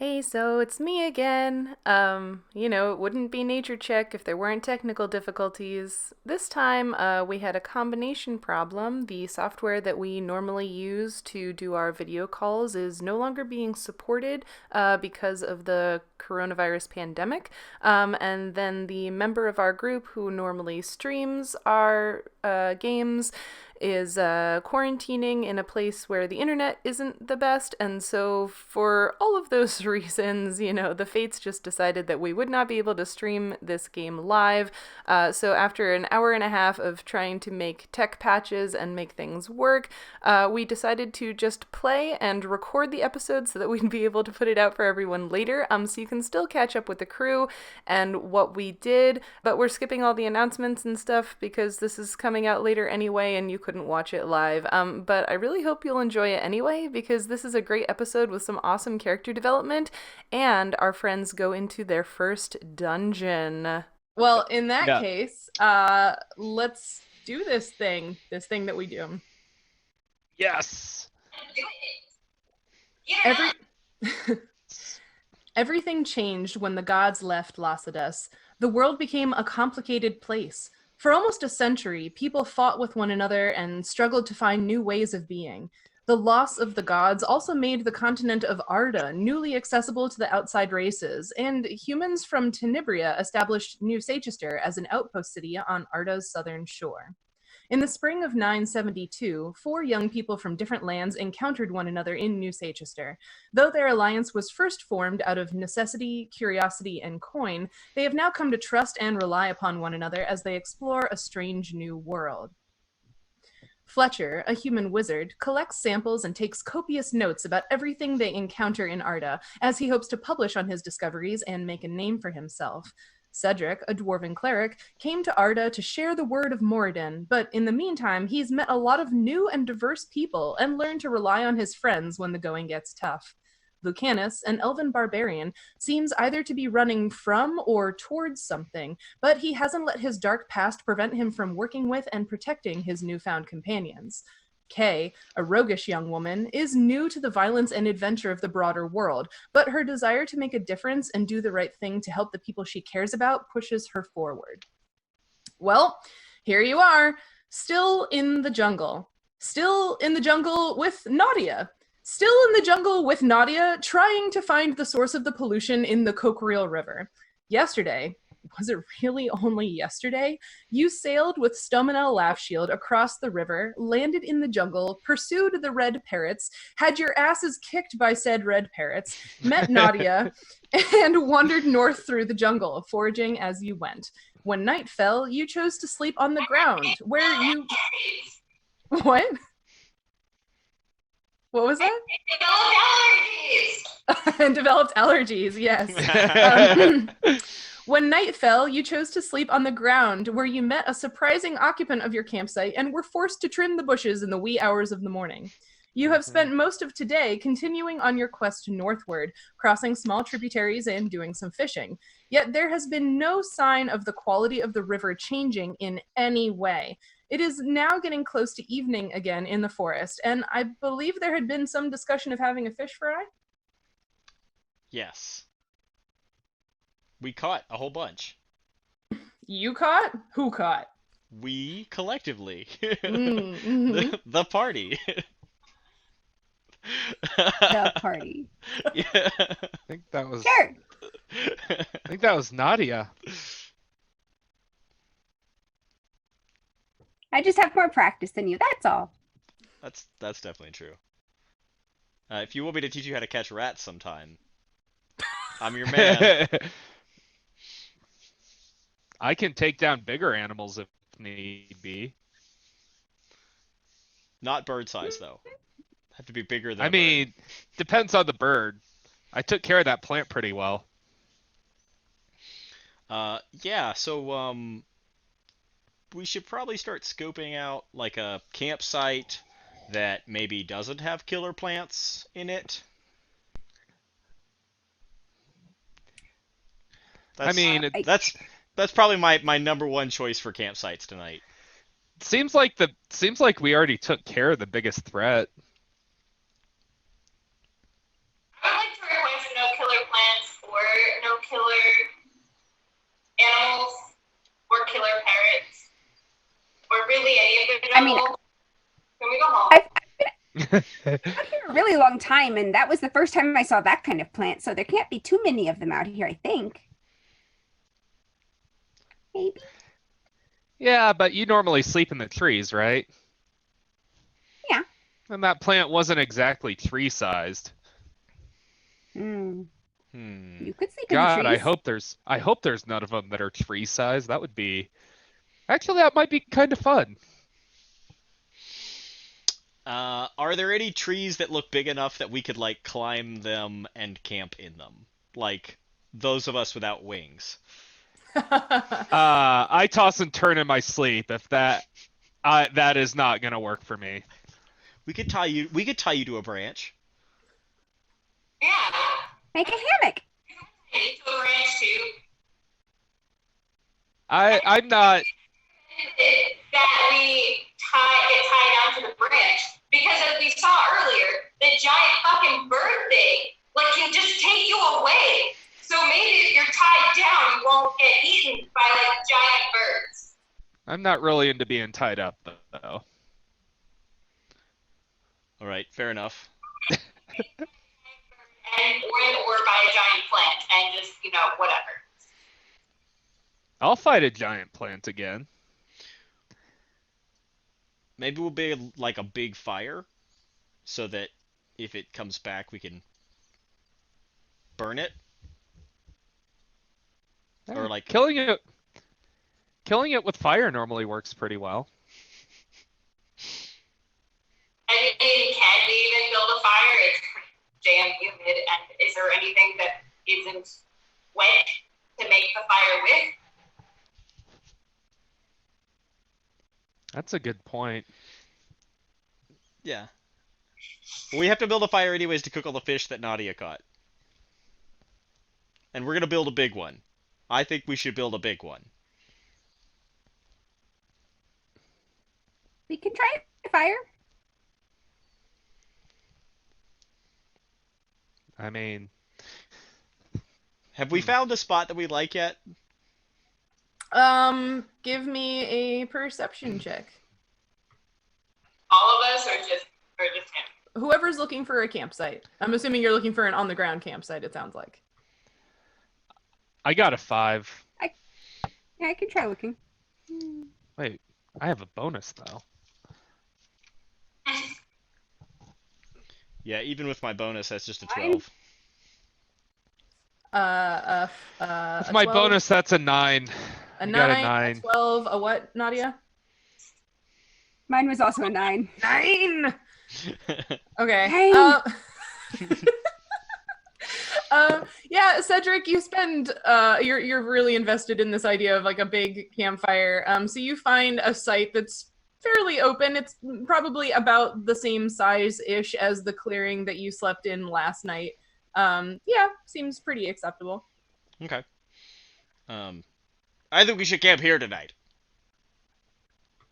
Hey, so it's me again. It wouldn't be Nature Check if there weren't technical difficulties. This time, we had a combination problem. The software that we normally use to do our video calls is no longer being supported because of the coronavirus pandemic. And then the member of our group who normally streams our games is quarantining in a place where the internet isn't the best. And so, for all of those reasons, the fates just decided that we would not be able to stream this game live. So, after an hour and a half of trying to make tech patches and make things work, we decided to just play and record the episode so that we'd be able to put it out for everyone later. So, you can still catch up with the crew and what we did, but we're skipping all the announcements and stuff because this is coming out later anyway and you couldn't watch it live. But I really hope you'll enjoy it anyway because this is a great episode with some awesome character development and our friends go into their first dungeon. Well, in that case, let's do this thing that we do. Yes. Yeah. Everything changed when the gods left Lacidus. The world became a complicated place. For almost a century, people fought with one another and struggled to find new ways of being. The loss of the gods also made the continent of Arda newly accessible to the outside races, and humans from Tenebria established New Sechester as an outpost city on Arda's southern shore. In the spring of 972, 4 young people from different lands encountered one another in New Sechester. Though their alliance was first formed out of necessity, curiosity, and coin, they have now come to trust and rely upon one another as they explore a strange new world. Fletcher, a human wizard, collects samples and takes copious notes about everything they encounter in Arda, as he hopes to publish on his discoveries and make a name for himself. Cedric, a dwarven cleric, came to Arda to share the word of Moradin, but in the meantime, he's met a lot of new and diverse people and learned to rely on his friends when the going gets tough. Lucanus, an elven barbarian, seems either to be running from or towards something, but he hasn't let his dark past prevent him from working with and protecting his newfound companions. Kay, a roguish young woman, is new to the violence and adventure of the broader world, but her desire to make a difference and do the right thing to help the people she cares about pushes her forward. Well, here you are, still in the jungle. Still in the jungle with Nautia. Still in the jungle with Nautia, trying to find the source of the pollution in the Coquerel River. Yesterday, was it really only yesterday? You sailed with Stominel Laughshield across the river, landed in the jungle, pursued the red parrots, had your asses kicked by said red parrots, met Nautia, and wandered north through the jungle, foraging as you went. When night fell, you chose to sleep on the ground, where you... What? What was that? And developed allergies, yes. When night fell, you chose to sleep on the ground, where you met a surprising occupant of your campsite and were forced to trim the bushes in the wee hours of the morning. You have spent most of today continuing on your quest northward, crossing small tributaries and doing some fishing. Yet there has been no sign of the quality of the river changing in any way. It is now getting close to evening again in the forest, and I believe there had been some discussion of having a fish fry? Yes. We caught a whole bunch. You caught? Who caught? We collectively. Mm-hmm. The party. The party. Yeah. I think that was Sure. I think that was Nautia. I just have more practice than you, that's all. That's definitely true. If you want me to teach you how to catch rats sometime, I'm your man. I can take down bigger animals if need be. Not bird size though. Have to be bigger than I a bird. mean, depends on the bird. I took care of that plant pretty well. Yeah, so we should probably start scoping out like a campsite that maybe doesn't have killer plants in it. I mean, That's probably my number one choice for campsites tonight. seems like we already took care of the biggest threat. I like to request no killer killer plants or no killer animals or killer parrots or really any of the jungle? Can we go home? I've been out here a really long time, and that was the first time I saw that kind of plant, so there can't be too many of them out here, I think. Maybe? Yeah, but you normally sleep in the trees, right? Yeah. And that plant wasn't exactly tree-sized. You could sleep God, in the trees. I hope there's none of them that are tree-sized. That would be... Actually, that might be kind of fun. Are there any trees that look big enough that we could, like, climb them and camp in them? Like, those of us without wings. I toss and turn in my sleep if that is not gonna work for me. We could tie you to a branch. Yeah. Make a hammock. Into a branch too. I'm not. That we get tied down to the branch because, as we saw earlier, the giant fucking bird thing can just take you away. So maybe if you're tied down, you won't get eaten by giant birds. I'm not really into being tied up though. All right, fair enough. Or by a giant plant, and just whatever. I'll fight a giant plant again. Maybe we'll be like a big fire, so that if it comes back, we can burn it. Or like killing it with fire normally works pretty well. I mean, can we even build a fire? It's damn humid, and is there anything that isn't wet to make the fire with? That's a good point. Yeah. We have to build a fire anyways to cook all the fish that Nautia caught. And we're going to build a big one. I think we should build a big one. We can try a fire. I mean... Have we found a spot that we like yet? Give me a perception check. All of us, or just him? Whoever's looking for a campsite. I'm assuming you're looking for an on-the-ground campsite, it sounds like. I got a 5. Yeah, I can try looking. Wait, I have a bonus though. Yeah, even with my bonus, that's just a 12. With my 12, bonus, that's a 9. a You 9, got a 9. a 12, a what, Nautia? Mine was also a 9. 9! Okay. Hey. Yeah, Cedric, you spend you're really invested in this idea of like a big campfire. So you find a site that's fairly open. It's probably about the same size-ish as the clearing that you slept in last night. Yeah, seems pretty acceptable. Okay. I think we should camp here tonight.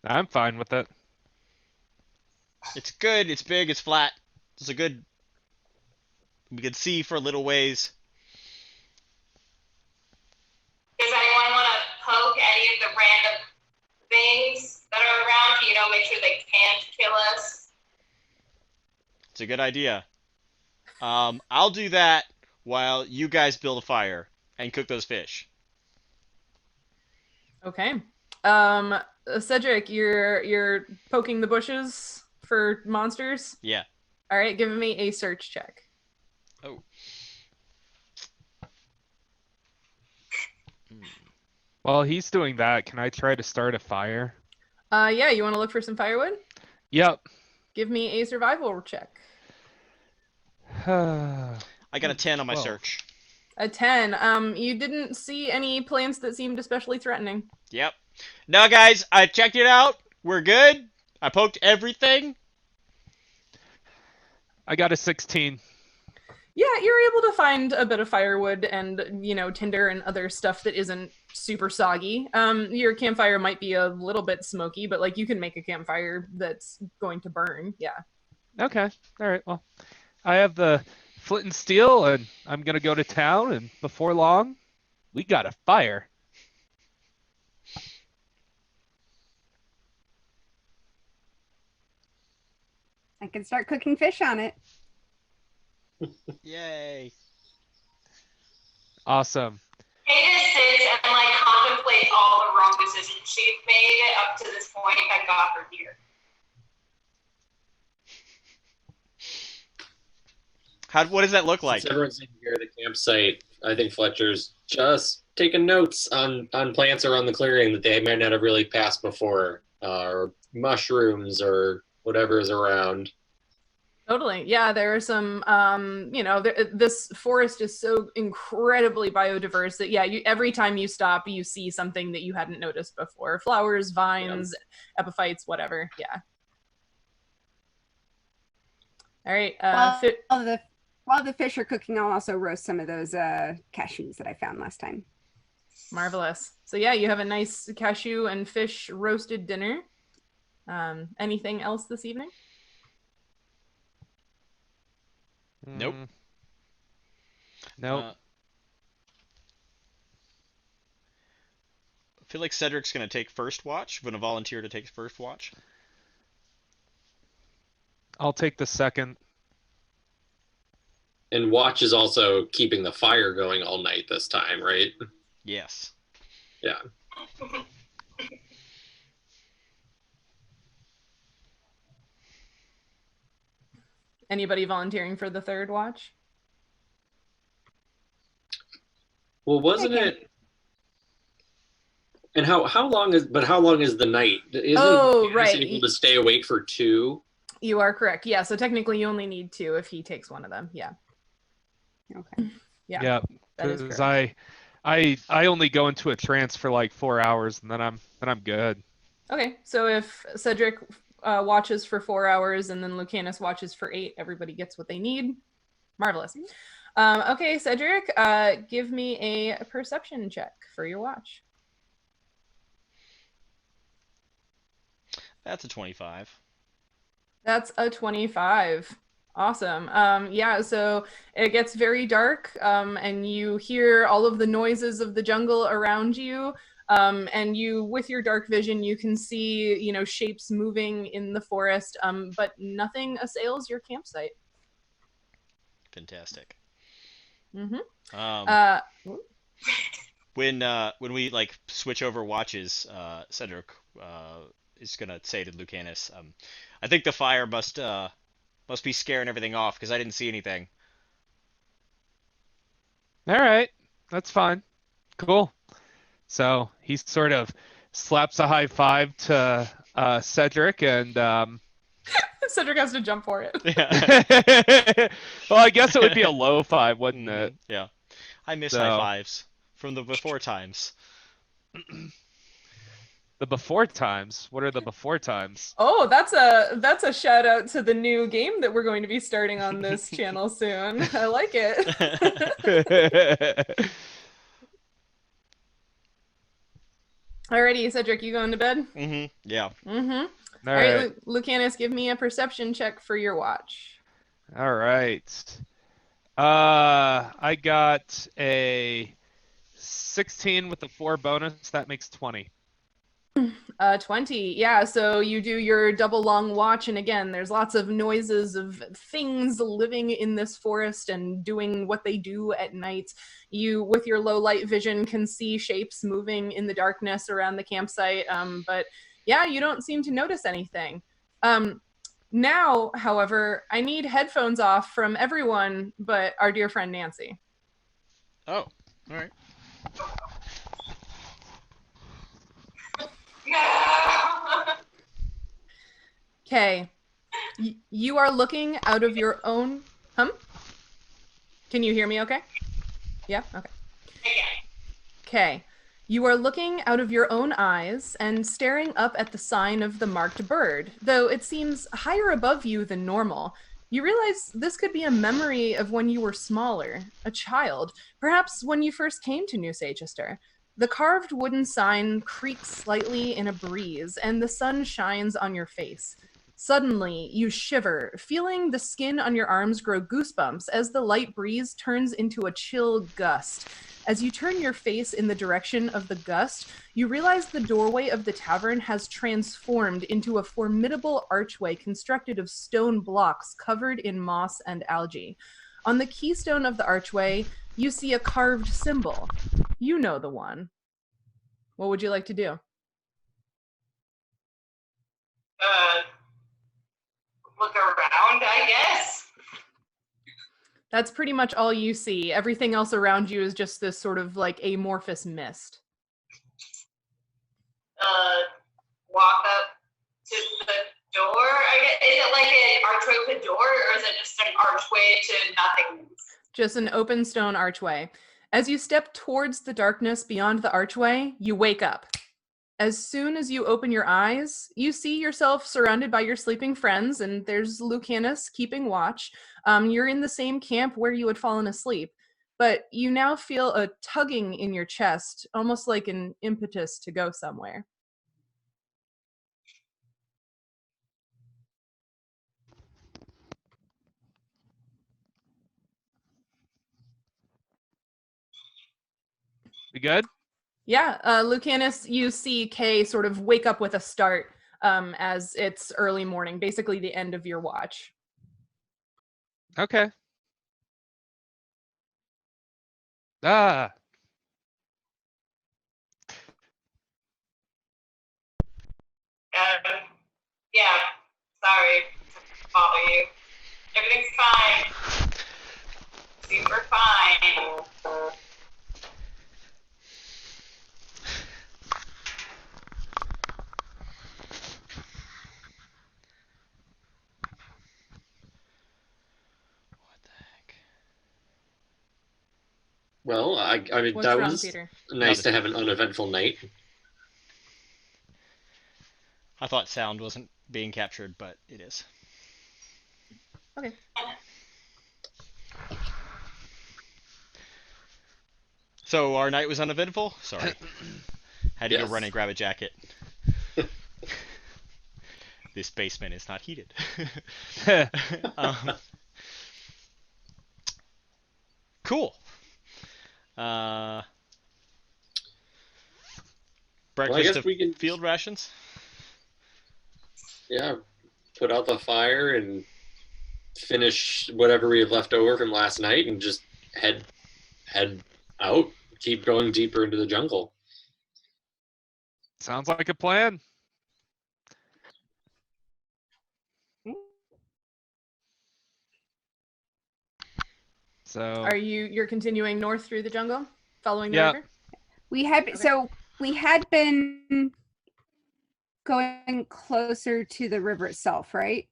I'm fine with it. It's good, it's big, it's flat. It's a good... We can see for a little ways. Does anyone want to poke any of the random things that are around to, make sure they can't kill us? It's a good idea. I'll do that while you guys build a fire and cook those fish. Okay. Cedric, you're poking the bushes for monsters? Yeah. All right, give me a search check. Oh. While he's doing that, can I try to start a fire? Yeah, you want to look for some firewood? Yep. Give me a survival check. I got a 10 on my 12. search. A 10. You didn't see any plants that seemed especially threatening. Yep. No, guys, I checked it out. We're good. I poked everything. I got a 16. Yeah, you're able to find a bit of firewood and, tinder and other stuff that isn't super soggy. Your campfire might be a little bit smoky, but, you can make a campfire that's going to burn. Yeah. Okay. All right. Well, I have the flint and steel, and I'm gonna go to town, and before long, we got a fire. I can start cooking fish on it. Yay. Awesome. Ada sits and like contemplates all the wrong decisions she's made up to this point that got her here. What does that look like? Since everyone's in here at the campsite, I think Fletcher's just taking notes on plants around the clearing that they might not have really passed before, or mushrooms or whatever is around. Totally. Yeah, there are some, this forest is so incredibly biodiverse that, yeah, every time you stop, you see something that you hadn't noticed before. Flowers, vines, epiphytes, whatever. Yeah. All right. While the fish are cooking, I'll also roast some of those cashews that I found last time. Marvelous. So yeah, you have a nice cashew and fish roasted dinner. Anything else this evening? Nope. Nope. I feel like Cedric's going to take first watch. I'm going to volunteer to take first watch. I'll take the second. And Watch is also keeping the fire going all night this time, right? Yes. Yeah. Anybody volunteering for the third watch? Well, wasn't it? And how long is the night? Isn't right. able to stay awake for 2? You are correct. Yeah, so technically you only need 2 if he takes one of them. Yeah. Okay. Yeah. Yeah, that is because correct. I only go into a trance for like 4 hours, and then I'm good. Okay, so if Cedric watches for 4 hours and then Lucanus watches for 8, everybody gets what they need. Marvelous. Okay, Cedric, give me a perception check for your watch. That's a 25. That's a 25. Awesome. Yeah, so it gets very dark, and you hear all of the noises of the jungle around you. And you, with your dark vision, you can see, shapes moving in the forest, but nothing assails your campsite. Fantastic. Mm-hmm. When we like switch over watches, Cedric is gonna say to Lucanus, I think the fire must be scaring everything off because I didn't see anything. All right, that's fine. Cool. So he sort of slaps a high five to Cedric, and Cedric has to jump for it. Yeah. well, I guess it would be a low five, wouldn't it? Yeah. I miss high fives from the before times. The before times? What are the before times? Oh, that's a shout out to the new game that we're going to be starting on this channel soon. I like it. Alrighty, Cedric, you going to bed? Mm-hmm. Yeah. Mm-hmm. All right, Lucanus, give me a perception check for your watch. All right. I got a 16 with the 4 bonus. That makes 20. 20. Yeah, so you do your double long watch, and again, there's lots of noises of things living in this forest and doing what they do at night. You, with your low light vision, can see shapes moving in the darkness around the campsite, but yeah, you don't seem to notice anything. Now, however, I need headphones off from everyone but our dear friend Nancy. Oh, all right. Okay. You are looking out of your own... Can you hear me okay? Yeah? Okay. Okay. You are looking out of your own eyes and staring up at the sign of the marked bird, though it seems higher above you than normal. You realize this could be a memory of when you were smaller, a child, perhaps when you first came to New Sagester. The carved wooden sign creaks slightly in a breeze, and the sun shines on your face. Suddenly, you shiver, feeling the skin on your arms grow goosebumps as the light breeze turns into a chill gust. As you turn your face in the direction of the gust, you realize the doorway of the tavern has transformed into a formidable archway constructed of stone blocks covered in moss and algae. On the keystone of the archway, you see a carved symbol. You know the one. What would you like to do? Look around, I guess. That's pretty much all you see. Everything else around you is just this sort of like amorphous mist. Walk up to the door. I guess, is it like an archway with a door, or is it just an archway to nothingness? Just an open stone archway. As you step towards the darkness beyond the archway, you wake up. As soon as you open your eyes, you see yourself surrounded by your sleeping friends, and there's Lucanus keeping watch. You're in the same camp where you had fallen asleep, but you now feel a tugging in your chest, almost like an impetus to go somewhere. We good? Yeah, Lucanus, you see Kay sort of wake up with a start as it's early morning, basically the end of your watch. Okay. Ah. Yeah, sorry to bother you. Everything's fine. Super fine. What the heck? Well, I mean, What's that wrong, was Peter? nice to have an uneventful night. I thought sound wasn't being captured, but it is. Okay. So our night was uneventful? Sorry. Had to Yes. go run and grab a jacket. This basement is not heated. Cool. Breakfast guess of we can- field rations? Yeah, put out the fire and finish whatever we have left over from last night, and just head out. Keep going deeper into the jungle. Sounds like a plan. So Are you're continuing north through the jungle, following the Yeah. river? We had Okay. so we had been going closer to the river itself, right?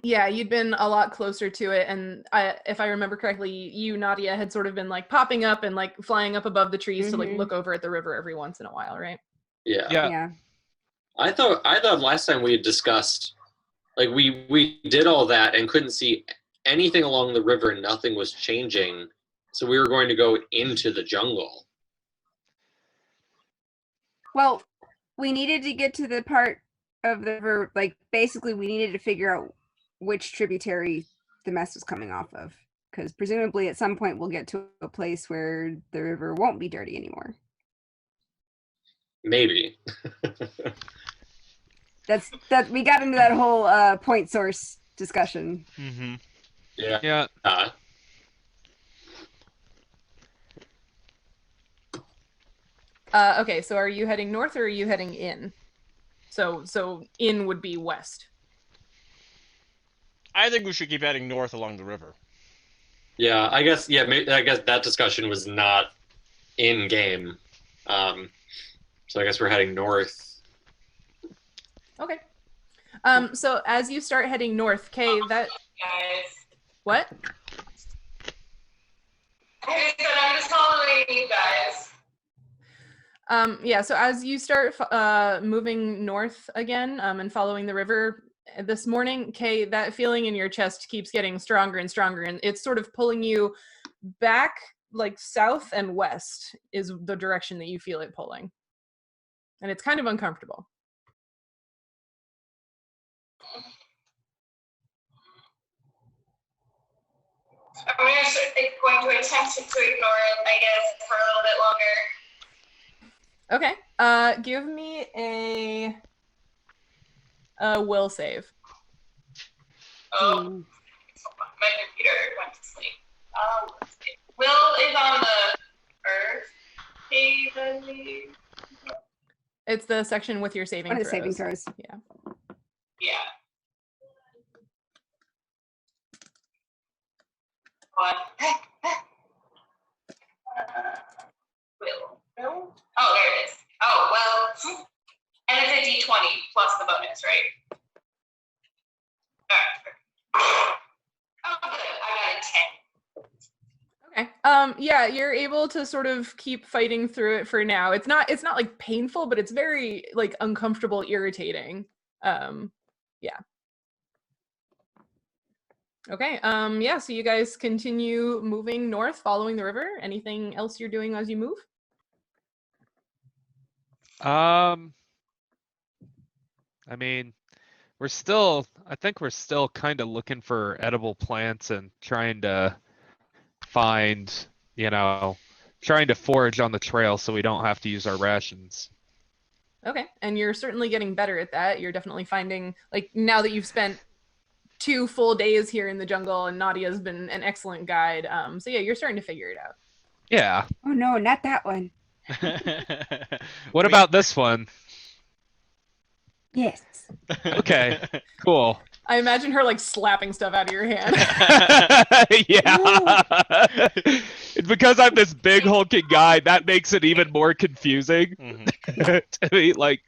Yeah, you'd been a lot closer to it, and if I remember correctly, you, Nautia, had sort of been like popping up and like flying up above the trees to like Mhm. look over at the river every once in a while, right? Yeah. Yeah. I thought last time we had discussed, like, we did all that and couldn't see anything along the river, and nothing was changing, so we were going to go into the jungle. Well, we needed to get to the part of the river, like basically we needed to figure out which tributary the mess was coming off of, because presumably at some point we'll get to a place where the river won't be dirty anymore. Maybe. That we got into that whole point source discussion. Mm-hmm. Yeah. yeah. Okay, so are you heading north or are you heading in? So in would be west. I think we should keep heading north along the river. Yeah, I guess. Yeah, I guess that discussion was not in game. So I guess we're heading north. Okay. So as you start heading north, Kay, that Guys. what? I said I'm just following you guys. Yeah, so as you start moving north again and following the river this morning, Kay, that feeling in your chest keeps getting stronger and stronger, and it's sort of pulling you back, like south and west is the direction that you feel it pulling. And it's kind of uncomfortable. going to attempt to ignore it, I guess, for a little bit longer. Okay. Give me a will save. Oh, my computer went to sleep. Let's see. Will is on the first page, I believe. It's the section with your saving What are throws. the saving throws? Yeah. Yeah. What? Will. No? Oh, there it is. Oh, well. And it's a d20 plus the bonus, right? Alright. Oh, good. I got a 10. Okay. Yeah, you're able to sort of keep fighting through it for now. It's not like painful, but it's very like uncomfortable, irritating. Yeah. Okay. Yeah, so you guys continue moving north following the river. Anything else you're doing as you move? I mean, I think we're still kind of looking for edible plants and trying to find, trying to forage on the trail so we don't have to use our rations. Okay. And you're certainly getting better at that. You're definitely finding, like, now that you've spent 2 full days here in the jungle and Nautia's been an excellent guide. So yeah, you're starting to figure it out. Yeah. Oh no, not that one. What about this one? Yes. Okay, cool. I imagine her like slapping stuff out of your hand. Yeah. It's because I'm this big hulking guy, that makes it even more confusing. To me, like,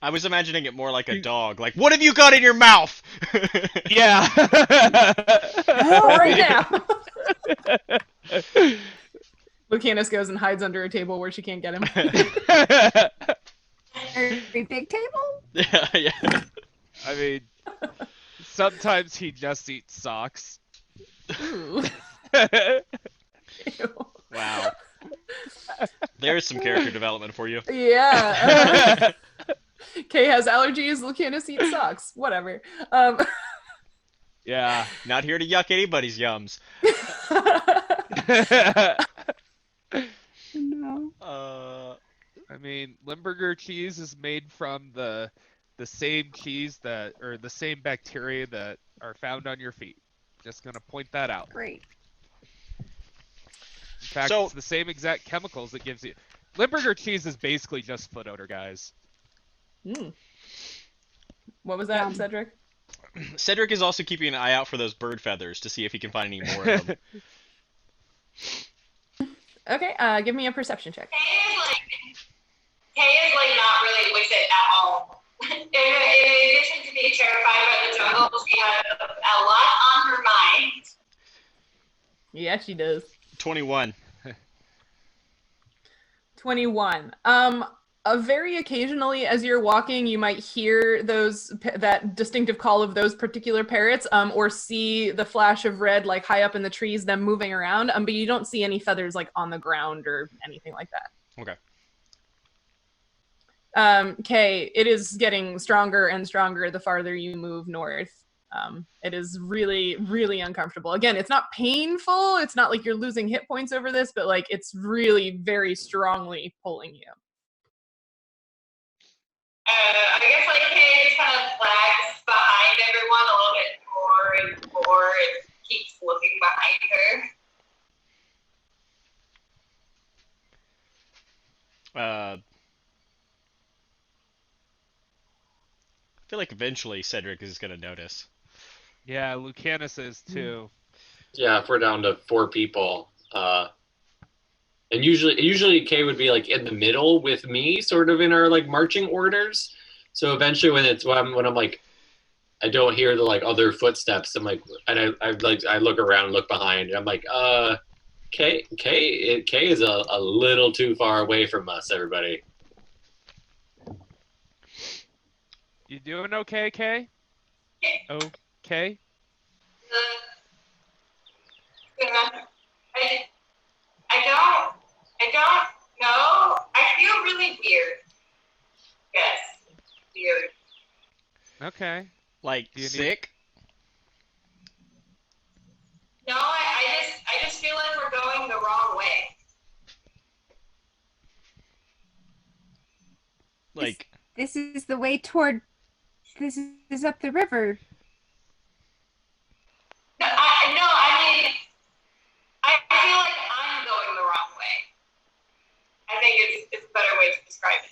I was imagining it more like a dog. Like, what have you got in your mouth? yeah. Right now. Lucanus goes and hides under a table where she can't get him. Very big table? Yeah. I mean, sometimes he just eats socks. Ooh. Ew. Wow. There's some character development for you. Yeah. Kay has allergies. Lucanus eats socks. Whatever. Yeah. Not here to yuck anybody's yums. No. I mean, Limburger cheese is made from the same cheese or the same bacteria that are found on your feet. Just gonna point that out. Great. In fact, So- it's the same exact chemicals that gives you. Limburger cheese is basically just foot odor, guys. What was that, Yum. Cedric? Cedric is also keeping an eye out for those bird feathers to see if he can find any more of them. Okay, give me a perception check. Kay is like not really with it at all. In addition to being terrified about the jungle, she has a lot on her mind. Yeah, she does. 21. 21. Very occasionally as you're walking, you might hear that distinctive call of those particular parrots, or see the flash of red like high up in the trees, them moving around, but you don't see any feathers like on the ground or anything like that. Okay. Kay, it is getting stronger and stronger the farther you move north. It is really, really uncomfortable. Again, it's not painful. It's not like you're losing hit points over this, but like it's really very strongly pulling you. I guess like Kay just kind of lags behind everyone a little bit more and more and keeps looking behind her. I feel like eventually Cedric is going to notice. Yeah, Lucanus is too. Yeah, if we're down to 4 people, and usually Kay would be like in the middle with me, sort of in our like marching orders. So eventually, when I'm like, I don't hear the like other footsteps. I'm like, and I look around, look behind, and I'm like, Kay is a little too far away from us, everybody. You doing okay, Kay? Okay. I don't know. I feel really weird. Yes, weird. Okay. Like, Do you need- sick? No, Like, This is the way toward. This is up the river. No, I mean, I feel like I'm going the wrong way. I think it's a better way to describe it.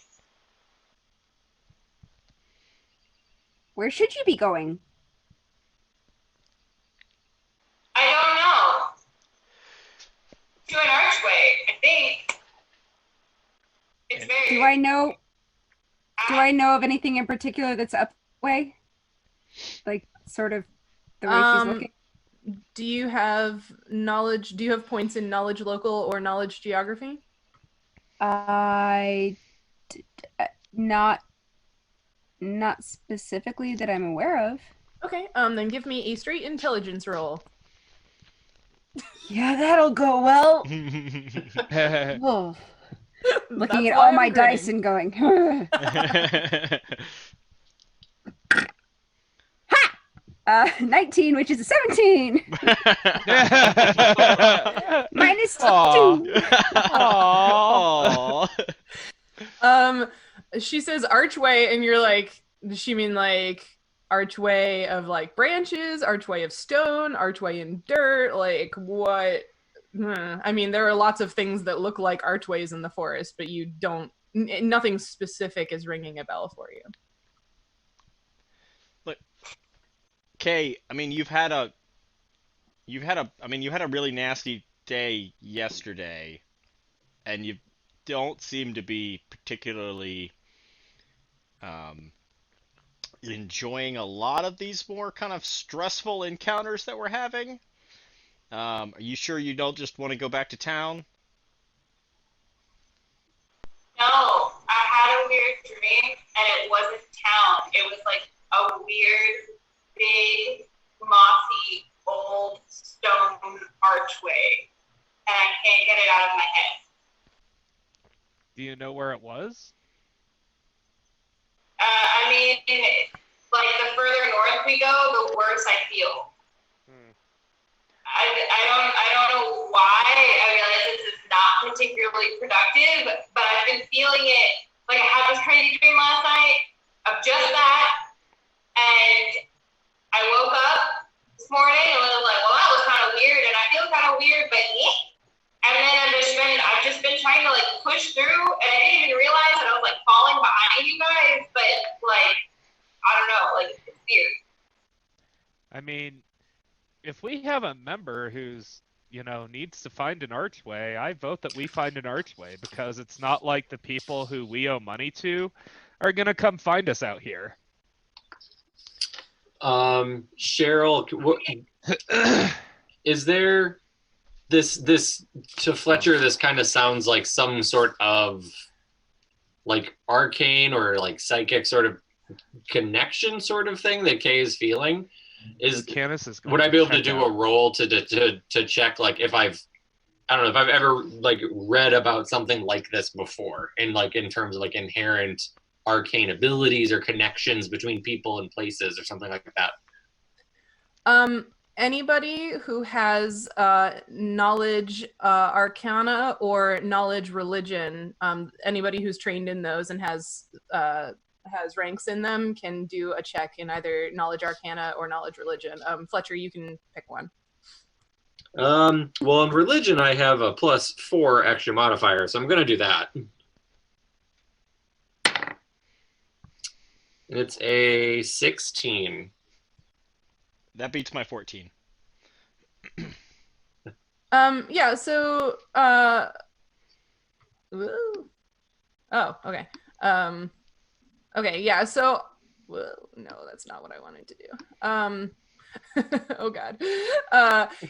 Where should you be going? I don't know. To an archway, I think. It's very. Do I know? Do I know of anything in particular that's up way? Like sort of the way she's looking. Do you have knowledge? Do you have points in knowledge local or knowledge geography? Not specifically that I'm aware of. Okay, then give me a straight intelligence roll. Yeah, that'll go well. Oh. Looking at all my dice and going, ha! 19, which is a 17. Minus 2. Aww. She says archway, and you're like, does she mean like archway of like branches, archway of stone, archway in dirt? Like what? I mean, there are lots of things that look like archways in the forest, but you don't. Nothing specific is ringing a bell for you. Look, Kay. I mean, you had a really nasty day yesterday, and you don't seem to be particularly enjoying a lot of these more kind of stressful encounters that we're having. Are you sure you don't just want to go back to town? No, I had a weird dream, and it wasn't town. It was like a weird, big, mossy, old stone archway, and I can't get it out of my head. Do you know where it was? I mean, like the further north we go, the worse I feel. I don't know why. I realize this is not particularly productive, but I've been feeling it. Like I had this crazy dream last night of just that, and I woke up this morning and was like, well, that was kind of weird, and I feel kind of weird, but yeah. And then I've just been trying to like push through, and I didn't even realize that I was like falling behind you guys, but like I don't know, like it's weird. I mean, if we have a member who's, needs to find an archway, I vote that we find an archway, because it's not like the people who we owe money to are going to come find us out here. Sheryl, is there this to Fletcher, this kind of sounds like some sort of like arcane or like psychic sort of connection sort of thing that Kay is feeling. Would I be able to do a roll to check like if I don't know if I've ever like read about something like this before, and like in terms of like inherent arcane abilities or connections between people and places or something like that? Anybody who has knowledge arcana or knowledge religion, anybody who's trained in those and has ranks in them can do a check in either knowledge arcana or knowledge religion. Fletcher, you can pick one. Well, in religion, I have a +4 extra modifier, so I'm going to do that. It's a 16. That beats my 14. Yeah, so oh, okay. Okay, yeah, so no, that's not what I wanted to do. Oh god.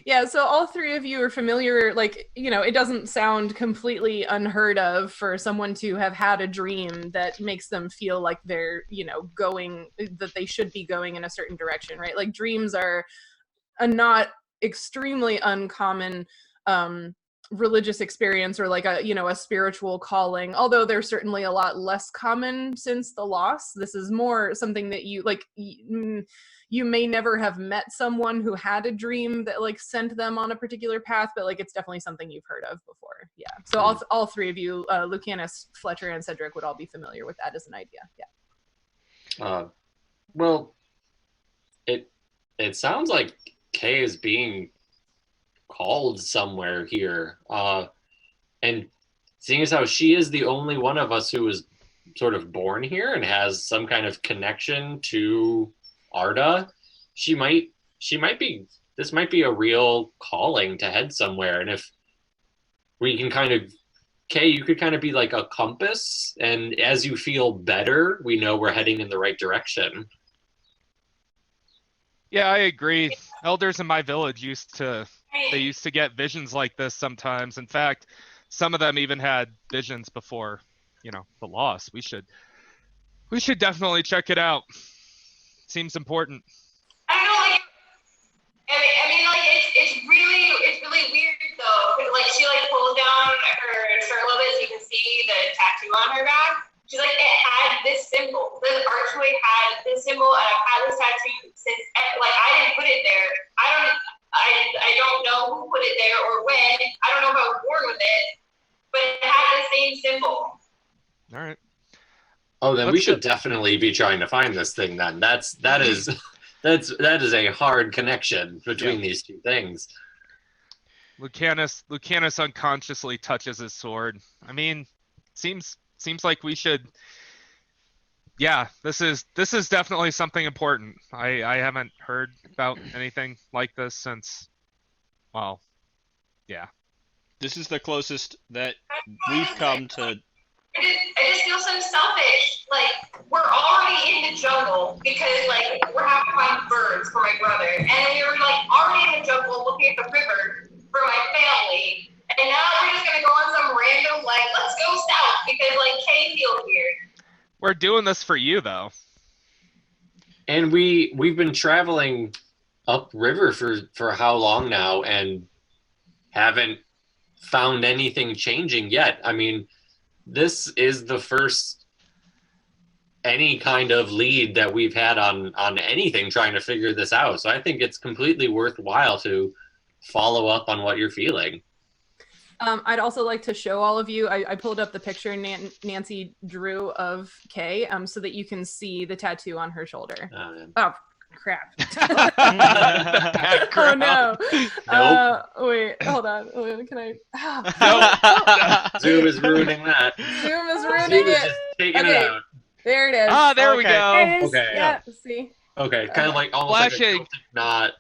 Yeah, so all three of you are familiar, like, it doesn't sound completely unheard of for someone to have had a dream that makes them feel like they're, going, that they should be going in a certain direction, right? Like dreams are a not extremely uncommon religious experience or like a a spiritual calling, although they're certainly a lot less common since the loss. This is more something that you like you may never have met someone who had a dream that like sent them on a particular path, but like it's definitely something you've heard of before. Yeah, so all three of you, Lucanus, Fletcher, and Cedric, would all be familiar with that as an idea. Yeah. Well, it sounds like Kay is being called somewhere here. And seeing as how she is the only one of us who was sort of born here and has some kind of connection to Arda, this might be a real calling to head somewhere. And if we can kind of, Kay, you could kind of be like a compass, and as you feel better, we know we're heading in the right direction. Yeah, I agree. Elders in my village used to get visions like this sometimes. In fact, some of them even had visions before, the loss. We should definitely check it out. Seems important. I don't know, like, I mean, like, it's really weird though, because like she like pulls down her shirt a little bit so you can see the tattoo on her back. She's like, it had this symbol. The archway had this symbol, and I've had this tattoo since. Like, I didn't put it there. I don't know who put it there or when. I don't know if I was born with it, but it had the same symbol. All right. Oh, then we should definitely be trying to find this thing. Then that is a hard connection between these two things. Lucanus unconsciously touches his sword. I mean, seems like we should. Yeah, this is definitely something important. I haven't heard about anything like this since. Well, yeah. This is the closest that we've come to. I just feel so selfish. Like, we're already in the jungle because, like, we're having to find birds for my brother. And then we were, like, already in the jungle looking at the river for my family. And now we're just going to go on some random, like, let's go south because, like, Kay feels weird. We're doing this for you, though. And we've been traveling upriver for how long now and haven't found anything changing yet. I mean, this is the first any kind of lead that we've had on anything trying to figure this out. So I think it's completely worthwhile to follow up on what you're feeling. I'd also like to show all of you, I pulled up the picture Nancy drew of Kay so that you can see the tattoo on her shoulder. Oh, crap. Oh, no. Nope. Wait, hold on. Can I? Zoom is ruining that. Zoom is ruining Zoom is it. just taking Okay. it out. There it is. Ah, there we go. There it is. Okay. Yeah, see? Okay, kind of like almost Flashing. like a Celtic knot.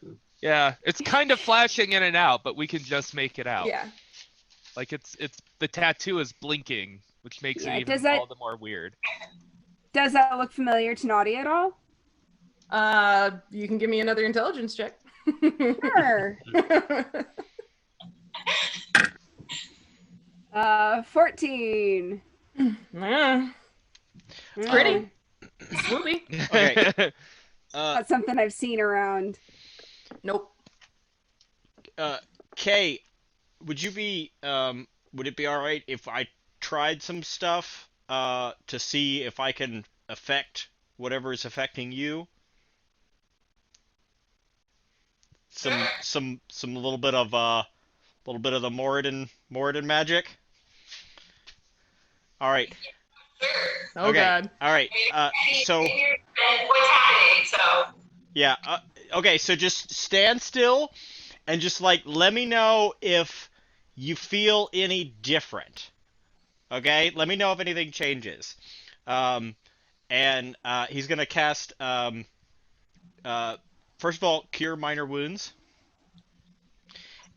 Yeah, it's kind of flashing in and out, but we can just make it out. Yeah. Like it's the tattoo is blinking, which makes it even all the more weird. Does that look familiar to Nautia at all? You can give me another intelligence check. Sure. 14. It's pretty. It's swoopy. Okay. That's something I've seen around. Nope. Kay, would it be alright if I tried some stuff to see if I can affect whatever is affecting you? Some little bit of the Moradin magic. All right. Oh okay. God. All right. So what's happening? So yeah. Okay. So just stand still, and just like let me know if you feel any different. Okay. Let me know if anything changes. And he's gonna cast first of all, cure minor wounds.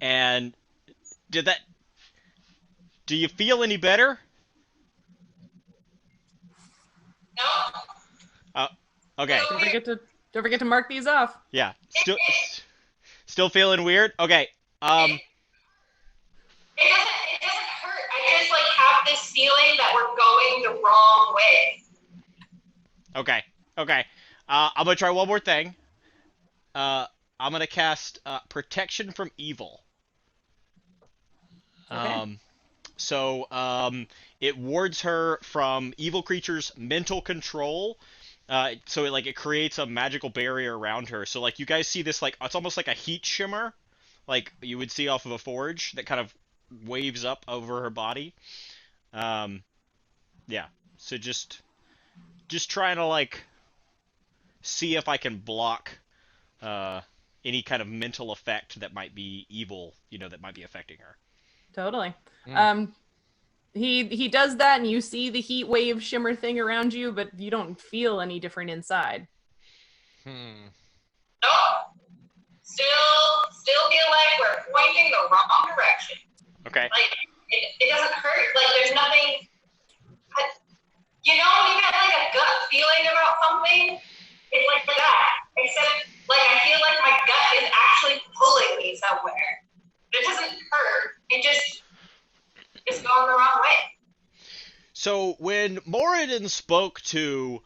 And do you feel any better? no. Okay. Don't forget to mark these off. Yeah. Still feeling weird? Okay. It doesn't hurt. I just like have this feeling that we're going the wrong way. Okay. I'm gonna try one more thing. I'm gonna cast protection from evil. Okay. It wards her from evil creatures' mental control. So it creates a magical barrier around her. So like you guys see this like it's almost like a heat shimmer, like you would see off of a forge that kind of waves up over her body. Um, yeah. So just trying to like see if I can block uh any kind of mental effect that might be evil, that might be affecting her. Totally. Mm. He does that, and you see the heat wave shimmer thing around you, but you don't feel any different inside. No. Still feel like we're pointing the wrong direction. Okay. Like it doesn't hurt. Like there's nothing. You know, when you get like a gut feeling about something, it's like that. Except like I feel like my gut is actually pulling me somewhere. It doesn't hurt. It just is going the wrong way. So when Moradin spoke to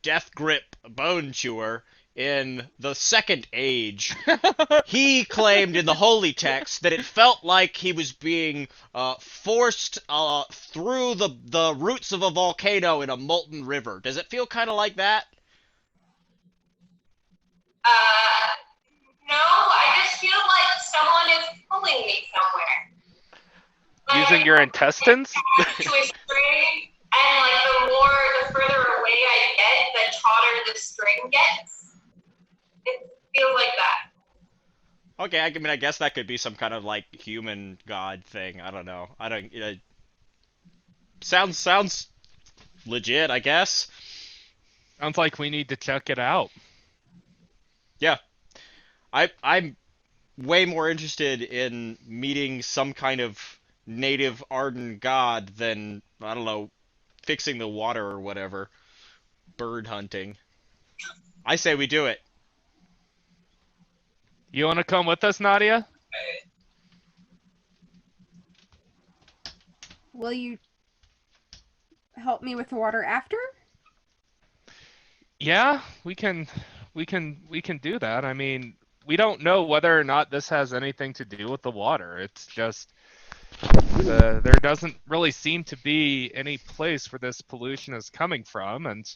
Death Grip Bone Chewer in the Second Age, he claimed in the holy text that it felt like he was being forced through the roots of a volcano in a molten river. Does it feel kind of like that? No, I just feel like someone is pulling me somewhere. Like, Using your intestines? to a string, and like the further away I get, the tauter the string gets. It feels like that. Okay, I mean, I guess that could be some kind of like human god thing. I don't know. I don't. Sounds legit, I guess. Sounds like we need to check it out. Yeah, I'm way more interested in meeting some kind of native Arden god than, I don't know, fixing the water or whatever. Bird hunting. I say we do it. You want to come with us, Nautia? Will you help me with the water after? Yeah, we can do that. I mean, we don't know whether or not this has anything to do with the water. It's just there doesn't really seem to be any place where this pollution is coming from, and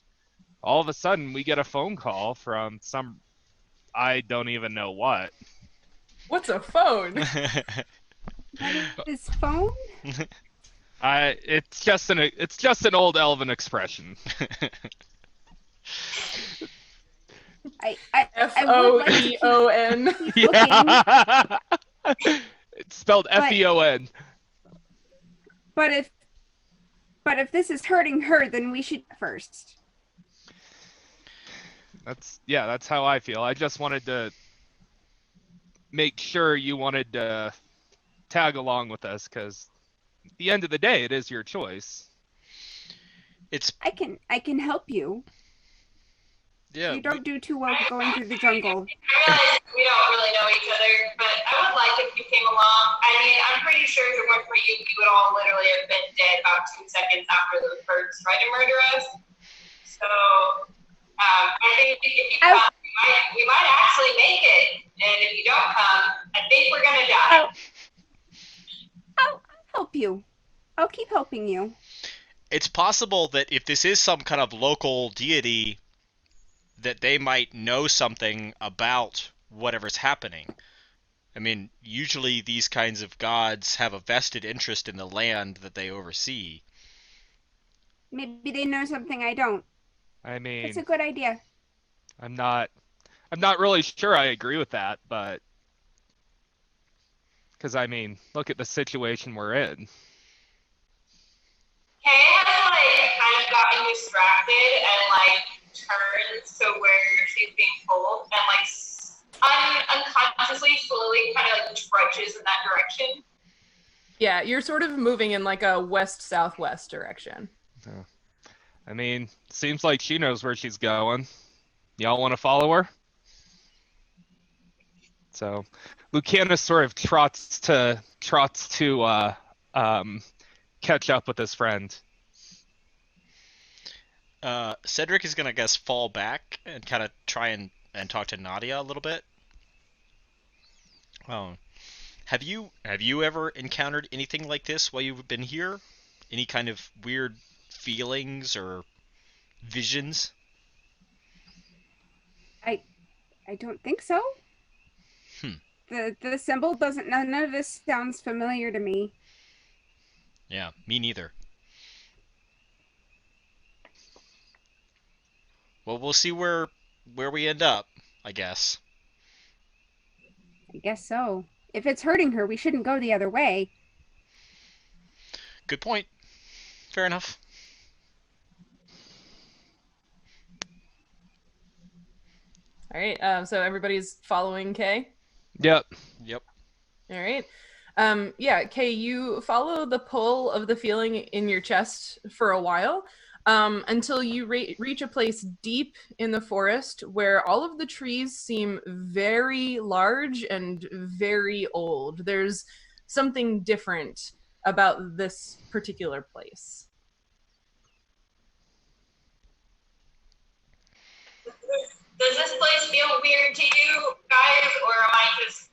all of a sudden we get a phone call from some I don't even know what. What's a phone? What is phone? It's just an old elven expression. I would like to keep F-O-E-O-N. looking, Yeah. It's spelled F-E-O-N. but if this is hurting her, then we should first. That's how I feel. I just wanted to make sure you wanted to tag along with us, because at the end of the day, it is your choice. I can help you. Yeah. You don't do too well going through the jungle. I realize we don't really know each other, but I would like if you came along. I mean, I'm pretty sure if it weren't for you, we would all literally have been dead about 2 seconds after those birds tried to murder us. So, I think if you come, we might actually make it. And if you don't come, I think we're gonna die. I'll help you. I'll keep helping you. It's possible that if this is some kind of local deity, that they might know something about whatever's happening. I mean, usually these kinds of gods have a vested interest in the land that they oversee. Maybe they know something I don't. I mean, It's a good idea. I'm not really sure I agree with that, but because I mean, look at the situation we're in. Kay has like kind of gotten distracted and like turns to where she's being pulled and like unconsciously slowly kind of like trudges in that direction. Yeah, you're sort of moving in like a west-southwest direction. I mean, seems like she knows where she's going. Y'all want to follow her? So, Lucanus sort of trots to catch up with his friend. Cedric is gonna, I guess, fall back and kind of try and talk to Nautia a little bit. Oh, Have you ever encountered anything like this while you've been here? Any kind of weird feelings or visions? I don't think so. Hmm. The symbol doesn't. None of this sounds familiar to me. Yeah, me neither. Well, we'll see where we end up, I guess. I guess so. If it's hurting her, we shouldn't go the other way. Good point. Fair enough. All right. So everybody's following Kay. Yep. Yep. All right. Yeah, Kay, you follow the pull of the feeling in your chest for a while, until you reach a place deep in the forest where all of the trees seem very large and very old. There's something different about this particular place. Does this place feel weird to you guys, or am I just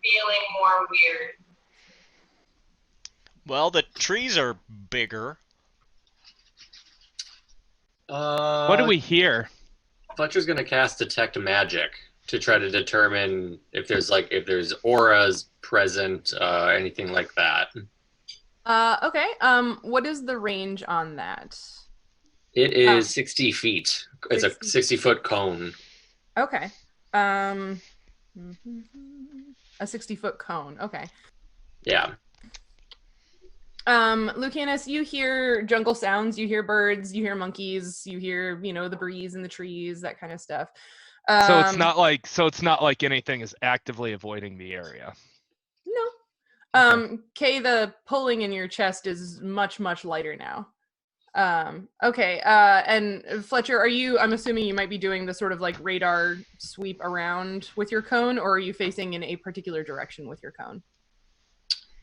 feeling more weird? Well, the trees are bigger. What do we hear? Fletcher's gonna cast Detect Magic to try to determine if there's auras present, anything like that. Okay. What is the range on that? It is 60 feet. It's a 60-foot cone. Okay. A 60-foot cone. Okay. Yeah. Lucanus, you hear jungle sounds, you hear birds, you hear monkeys, you hear, the breeze in the trees, that kind of stuff. So it's not like anything is actively avoiding the area. No. Kay, the pulling in your chest is much, much lighter now. Okay. And Fletcher, I'm assuming you might be doing the sort of like radar sweep around with your cone, or are you facing in a particular direction with your cone?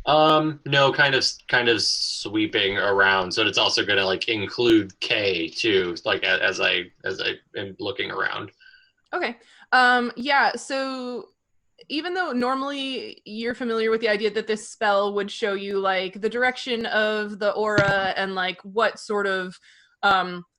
No, kind of sweeping around. So it's also gonna like include K too, like as I am looking around. Okay. Yeah, so even though normally you're familiar with the idea that this spell would show you like the direction of the aura and like what sort of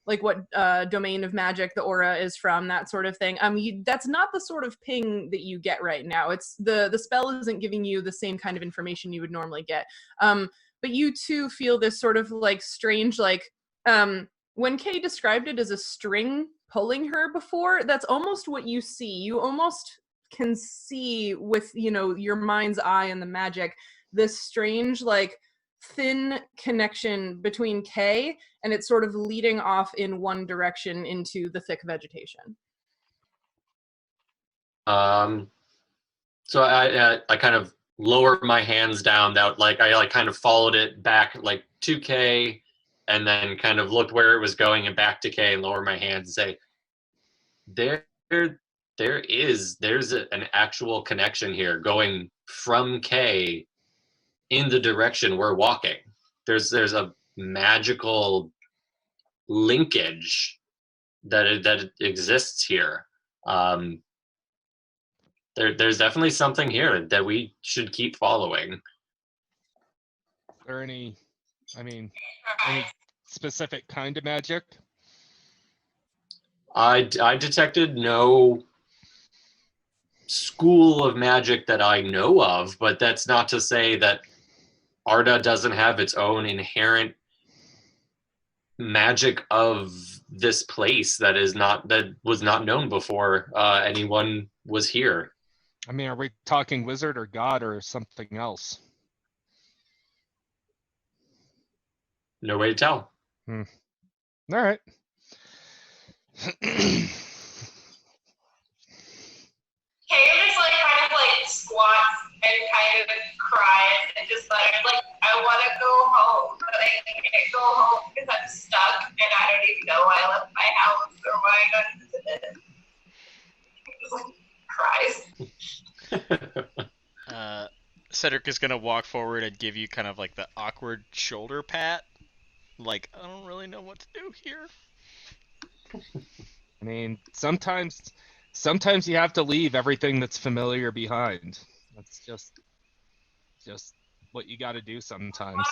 what domain of magic the aura is from, that sort of thing. That's not the sort of ping that you get right now. It's the spell isn't giving you the same kind of information you would normally get. But you too feel this sort of like strange, like when Kay described it as a string pulling her before, that's almost what you see. You almost can see with, your mind's eye and the magic, this strange, like, thin connection between Kay, and it's sort of leading off in one direction into the thick vegetation. So I kind of lower my hands down, that like I kind of followed it back like to K, and then kind of looked where it was going and back to K, and lower my hands and say, there's an actual connection here going from K in the direction we're walking. There's a magical linkage that exists here. There's definitely something here that we should keep following. Is there any specific kind of magic? I detected no school of magic that I know of, but that's not to say that Arda doesn't have its own inherent magic of this place that was not known before anyone was here. I mean, are we talking wizard or god or something else? No way to tell. All right. Kay just like kind of like squats and kind of cries and just like I want to go home, but I can't go home because I'm stuck and I don't even know why I left my house or why I got into this. Cries. Cedric is gonna walk forward and give you kind of like the awkward shoulder pat. Like, I don't really know what to do here. I mean, sometimes you have to leave everything that's familiar behind. That's just what you got to do sometimes.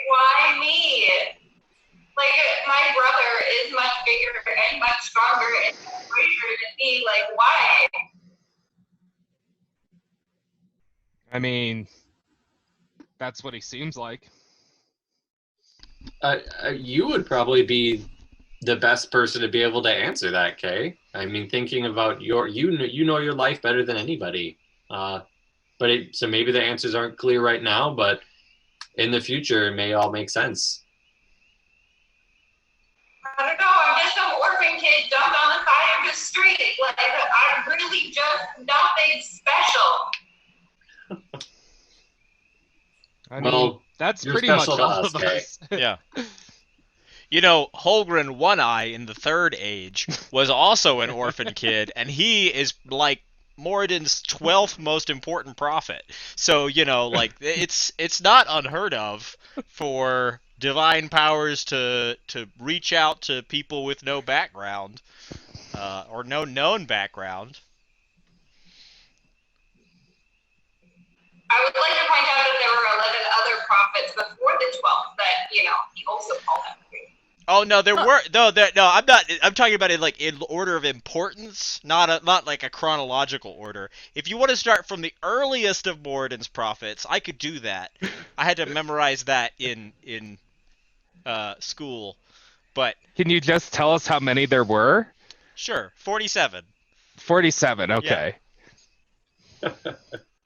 Why me? Like, my brother is much bigger and much stronger and greater than me. Like, why? I mean, that's what he seems like. You would probably be the best person to be able to answer that, Kay. I mean, thinking about you know your life better than anybody. So maybe the answers aren't clear right now, but in the future, it may all make sense. I don't know. I'm just some orphan kid dumped on the side of the street. Like, I'm really just nothing special. I Well, mean, that's you're pretty much special to all us, of Kay. us. Yeah. You know, Holgren One Eye in the Third Age was also an orphan kid, and he is like Moradin's 12th most important prophet. So, you know, like it's not unheard of for divine powers to reach out to people with no background or no known background. I would like to point out that there were 11 other prophets before the 12th that, he also called them free. Oh no, there were no. I'm not. I'm talking about it like in order of importance, not like a chronological order. If you want to start from the earliest of Moradin's prophets, I could do that. I had to memorize that in school, but Can you just tell us how many there were? sure, 47. 47. Okay.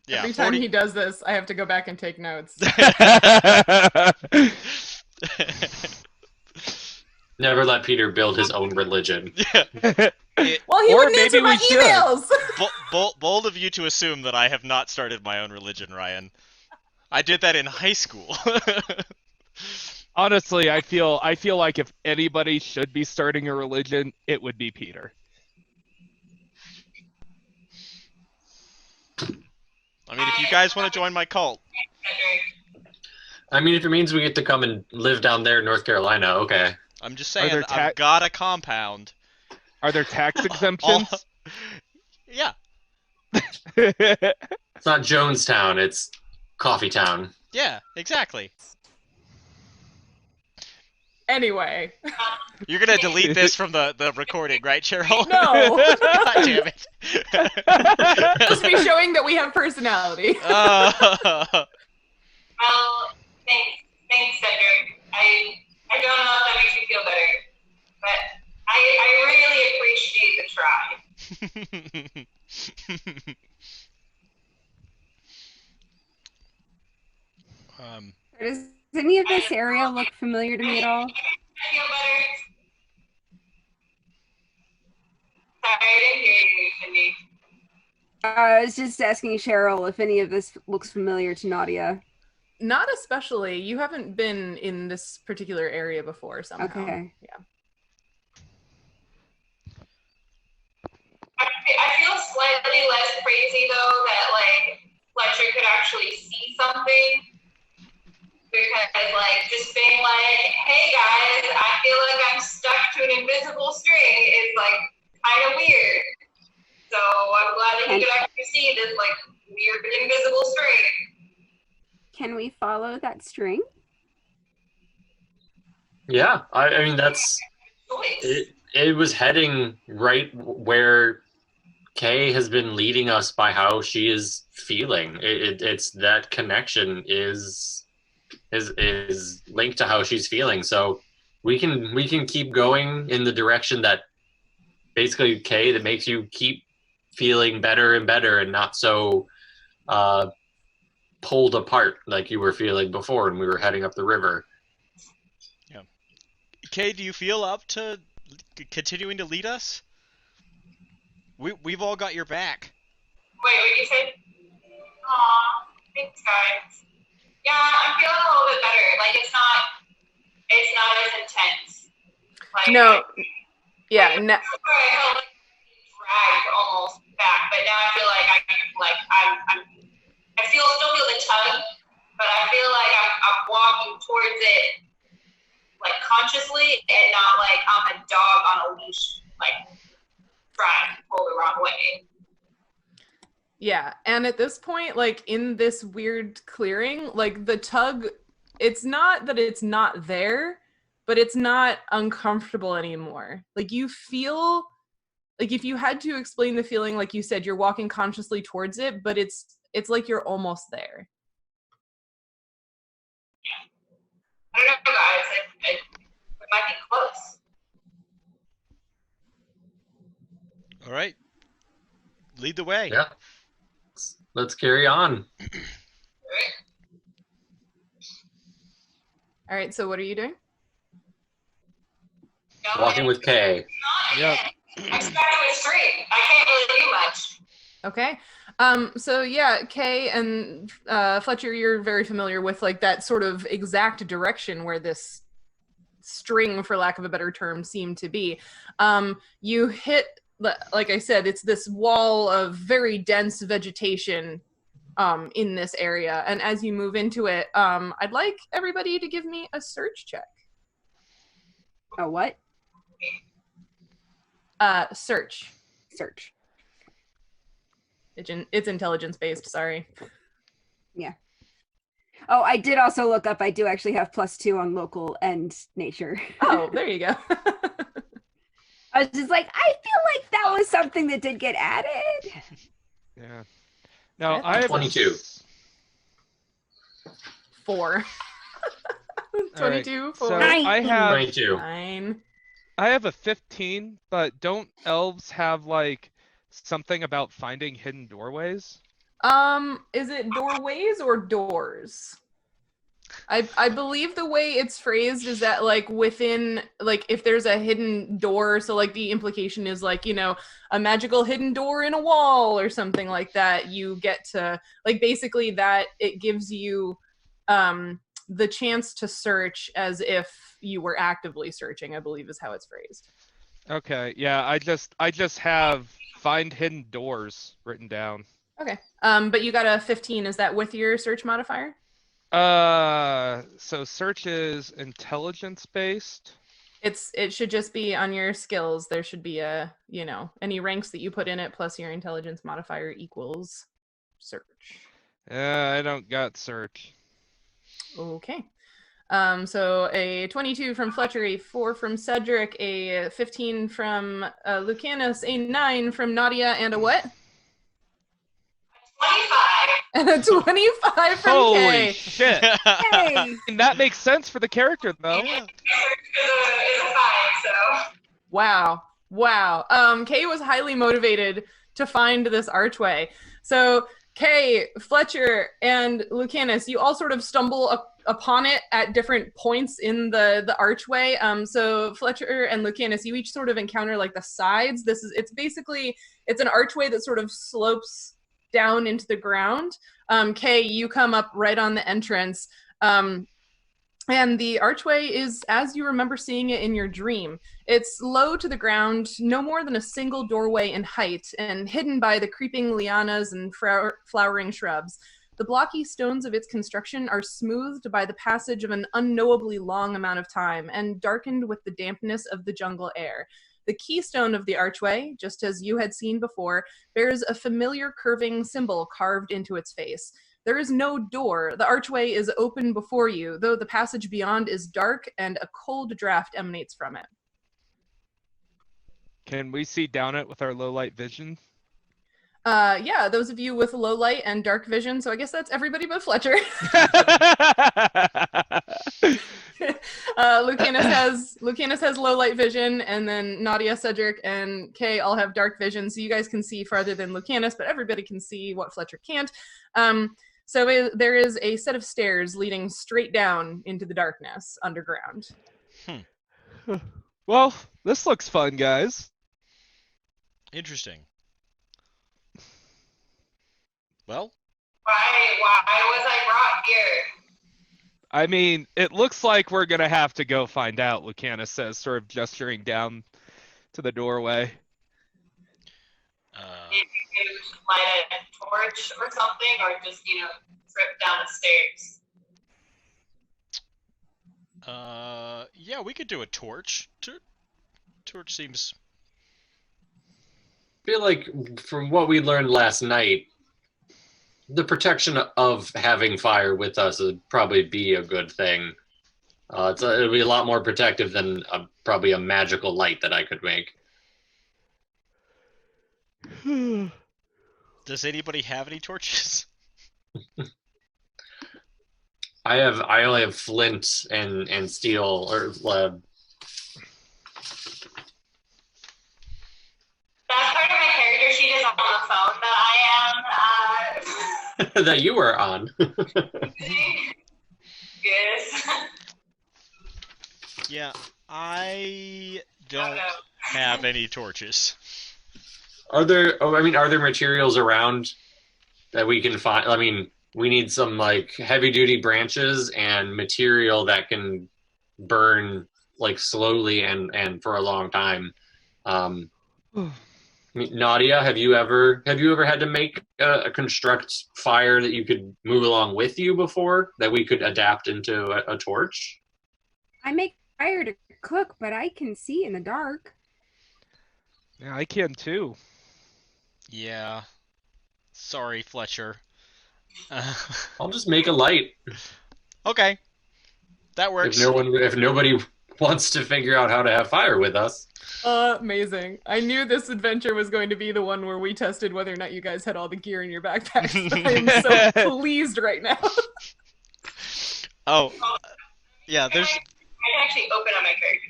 Yeah, Every time he does this, I have to go back and take notes. Never let Peter build his own religion. Yeah. Well, he Or wouldn't answer maybe my we should. emails. Bold of you to assume that I have not started my own religion, Ryan. I did that in high school. Honestly, I feel like if anybody should be starting a religion, it would be Peter. I mean, if you guys want to join my cult. I mean, if it means we get to come and live down there in North Carolina, okay. I'm just saying, there I've got a compound. Are there tax exemptions? Yeah. It's not Jonestown, it's Coffeetown. Yeah, exactly. Anyway. You're going to delete this from the recording, right, Sheryl? No. God damn it. Just be showing that we have personality. Well, thanks, Cedric. I don't know if that makes you feel better, but I really appreciate the try. Does any of this area look familiar to me at all? I feel better. Sorry, I didn't hear you, Cindy. I was just asking Sheryl if any of this looks familiar to Nautia. Not especially. You haven't been in this particular area before somehow. Okay. Yeah. I feel slightly less crazy though that like Fletcher could actually see something, because like just being like, hey guys, I feel like I'm stuck to an invisible string is like kind of weird. So I'm glad that he could actually see this like weird invisible string. Can we follow that string? Yeah, I mean, that's... It was heading right where Kay has been leading us by how she is feeling. It's that connection is linked to how she's feeling. So we can keep going in the direction that basically, Kay, that makes you keep feeling better and better and not so pulled apart like you were feeling before when we were heading up the river. Yeah. Kay, do you feel up to continuing to lead us? We've all got your back. Wait, what you said? Aw, thanks guys. Yeah, I'm feeling a little bit better. Like it's not as intense. Like, No. Yeah. I felt like dragged almost back, but now I feel like I still feel the tug, but I feel like I'm walking towards it like consciously and not like I'm a dog on a leash, like trying to pull the wrong way. Yeah, and at this point, like in this weird clearing, like the tug, it's not that it's not there, but it's not uncomfortable anymore. Like you feel like if you had to explain the feeling, like you said, you're walking consciously towards it, but it's like you're almost there. I don't know, guys. It might be close. All right. Lead the way. Yeah. Let's carry on. All right, so what are you doing? Walking with Kay. Yep. I'm starting with 3. I can't really do much. Okay. So yeah, Kay and Fletcher, you're very familiar with like that sort of exact direction where this string, for lack of a better term, seemed to be. You hit, like I said, it's this wall of very dense vegetation in this area, and as you move into it, I'd like everybody to give me a search check. A what? Search. Search. It's intelligence based. Sorry. Yeah. Oh, I did also look up. I do actually have +2 on local and nature. Oh, there you go. I was just like, I feel like that was something that did get added. Yeah. No, Okay. I have 22. 4. 22. 4. So Nine. I have 22. 9. I have a 15, but don't elves have like something about finding hidden doorways? Is it doorways or doors? I believe the way it's phrased is that like within, like if there's a hidden door, so like the implication is like, you know, a magical hidden door in a wall or something like that, you get to like basically that it gives you the chance to search as if you were actively searching, I believe is how it's phrased. Okay, yeah, I just have find hidden doors written down. Okay. But you got a 15, is that with your search modifier? So search is intelligence based. It should just be on your skills. There should be a, you know, any ranks that you put in it plus your intelligence modifier equals search. I don't got search. Okay. So a 22 from Fletcher, a 4 from Cedric, a 15 from Lucanus, a 9 from Nautia, and a what? 25. And a 25 from Holy Kay. shit! Hey. And that makes sense for the character though. Yeah. Is a 5, so. Wow. Kay was highly motivated to find this archway. So Kay, Fletcher, and Lucanus, you all sort of stumble upon it at different points in the archway. So Fletcher and Lucanus, you each sort of encounter like the sides. It's an archway that sort of slopes down into the ground. Kay, you come up right on the entrance. And the archway is as you remember seeing it in your dream. It's low to the ground, no more than a single doorway in height, and hidden by the creeping lianas and flowering shrubs. The blocky stones of its construction are smoothed by the passage of an unknowably long amount of time, and darkened with the dampness of the jungle air. The keystone of the archway, just as you had seen before, bears a familiar curving symbol carved into its face. There is no door. The archway is open before you, though the passage beyond is dark and a cold draft emanates from it. Can we see down it with our low light vision? Yeah, those of you with low light and dark vision, so I guess that's everybody but Fletcher. Lucanus has low light vision, and then Nautia, Cedric, and Kay all have dark vision, so you guys can see farther than Lucanus, but everybody can see what Fletcher can't. So there is a set of stairs leading straight down into the darkness underground. Well, this looks fun, guys. Interesting. Well, Why was I brought here? I mean, it looks like we're gonna have to go find out, Lucanus says, sort of gesturing down to the doorway. Maybe we should light a torch or something, or just, trip down the stairs. Yeah, we could do a torch. Torch seems. I feel like from what we learned last night, the protection of having fire with us would probably be a good thing. It'll be a lot more protective than probably a magical light that I could make. Does anybody have any torches? I only have flint and steel or lead. That part of my character sheet is on the phone that I am. That you were on. Yes. Yeah, I don't have any torches. Are there materials around that we can find? I mean, we need some like heavy duty branches and material that can burn like slowly and for a long time. Nautia, have you ever had to make a construct fire that you could move along with you before that we could adapt into a torch? I make fire to cook, but I can see in the dark. Yeah, I can too. Yeah. Sorry, Fletcher. I'll just make a light. Okay. That works. If nobody wants to figure out how to have fire with us. Amazing. I knew this adventure was going to be the one where we tested whether or not you guys had all the gear in your backpacks. I am so pleased right now. Oh, yeah, there's... I can actually open up my character.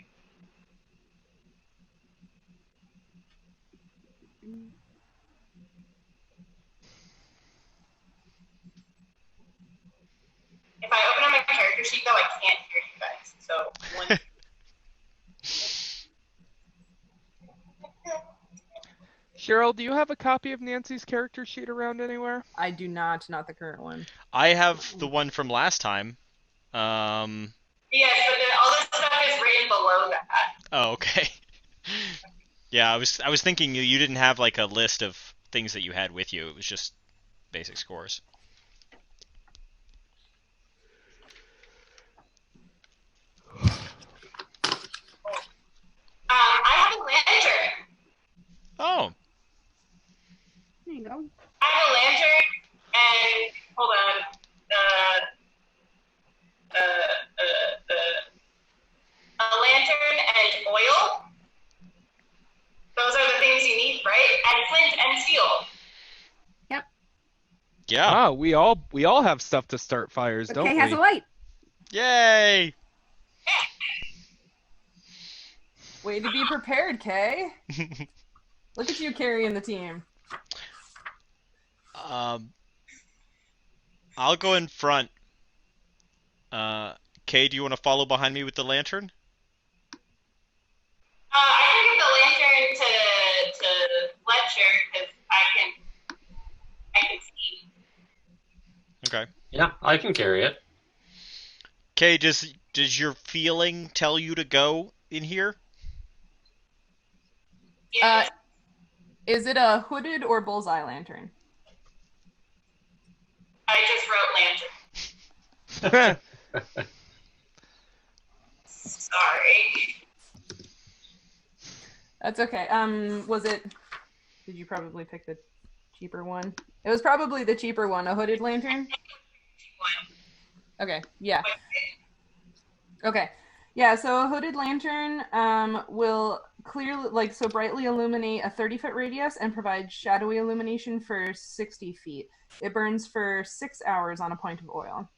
If I open up my character sheet, though, I can't hear you guys. So, one... Sheryl, do you have a copy of Nancy's character sheet around anywhere? I do not the current one. I have the one from last time. Yes, but then all this stuff is written below that. Oh, okay. Yeah, I was thinking you didn't have like a list of things that you had with you. It was just basic scores. I have a lantern. Oh. There you go. I have a lantern and hold on. A lantern and oil. Those are the things you need, right? And flint and steel. Yep. Yeah. Ah, we all have stuff to start fires, don't Okay, we? has a light. Yay! Way to be prepared, Kay. Look at you carrying the team. I'll go in front. Kay, do you want to follow behind me with the lantern? I can give the lantern to Fletcher because I can see. Okay. Yeah, I can carry it. Kay, does your feeling tell you to go in here? Yeah. Is it a hooded or bullseye lantern? I just wrote lantern. Sorry. That's okay. Did you probably pick the cheaper one? It was probably the cheaper one, a hooded lantern? Okay, yeah. Okay. Yeah, so a hooded lantern will clearly, brightly illuminate a 30-foot radius and provide shadowy illumination for 60 feet. It burns for 6 hours on a point of oil.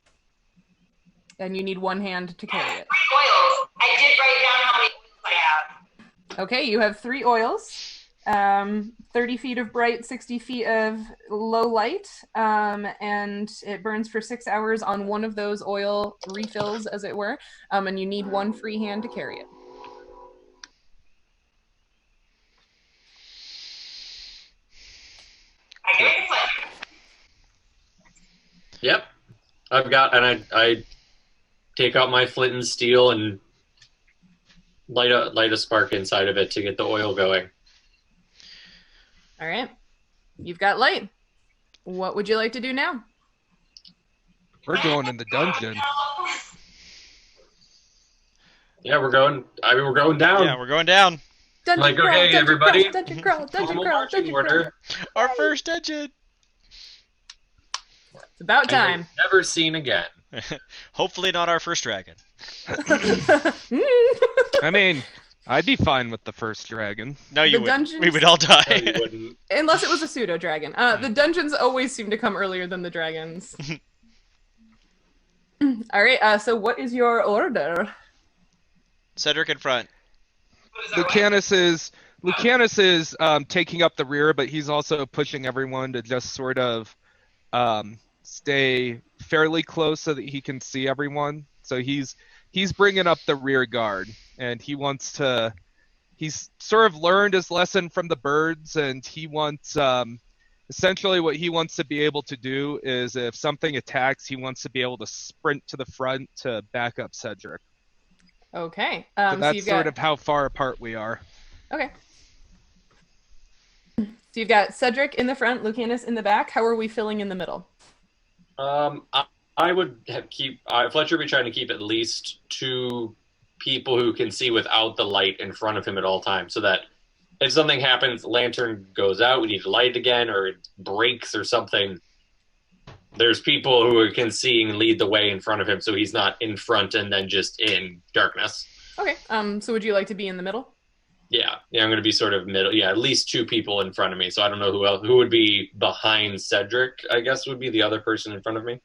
And you need one hand to carry it. 3 oils. I did write down how many oils I have. Okay, you have 3 oils. 30 feet of bright, 60 feet of low light, and it burns for 6 hours on one of those oil refills, as it were, and you need one free hand to carry it. I give it to Fletcher. Yep. I take out my flint and steel and light a spark inside of it to get the oil going. All right. You've got light. What would you like to do now? We're going in the dungeon. Yeah, we're going down. Yeah, we're going down. Dungeon Like, crawl, okay, dungeon everybody. Crawl, dungeon crawl, dungeon Normal crawl, marching dungeon crawl. order. Our first dungeon. It's about And time. never seen again. Hopefully not our first dragon. I mean, I'd be fine with the first dragon. No, you The wouldn't. We dungeons- would all No, die. you wouldn't. Unless it was a pseudo dragon. The dungeons always seem to come earlier than the dragons. All right. So what is your order? Cedric in front. What is our way? Lucanus is taking up the rear, but he's also pushing everyone to just sort of stay fairly close so that he can see everyone. So he's bringing up the rear guard, and he's sort of learned his lesson from the birds, and he wants essentially what he wants to be able to do is if something attacks, he wants to be able to sprint to the front to back up Cedric. Okay. So So that's you've sort got of how far apart we are. okay. So you've got Cedric in the front, Lucanus in the back. How are we filling in the middle? I would keep Fletcher would be trying to keep at least 2 people who can see without the light in front of him at all times, so that if something happens, the lantern goes out, we need to light it again, or it breaks or something. There's people who can see and lead the way in front of him, so he's not in front and then just in darkness. Okay. So would you like to be in the middle? Yeah, I'm going to be sort of middle. Yeah, at least 2 people in front of me. So I don't know who would be behind Cedric. I guess would be the other person in front of me.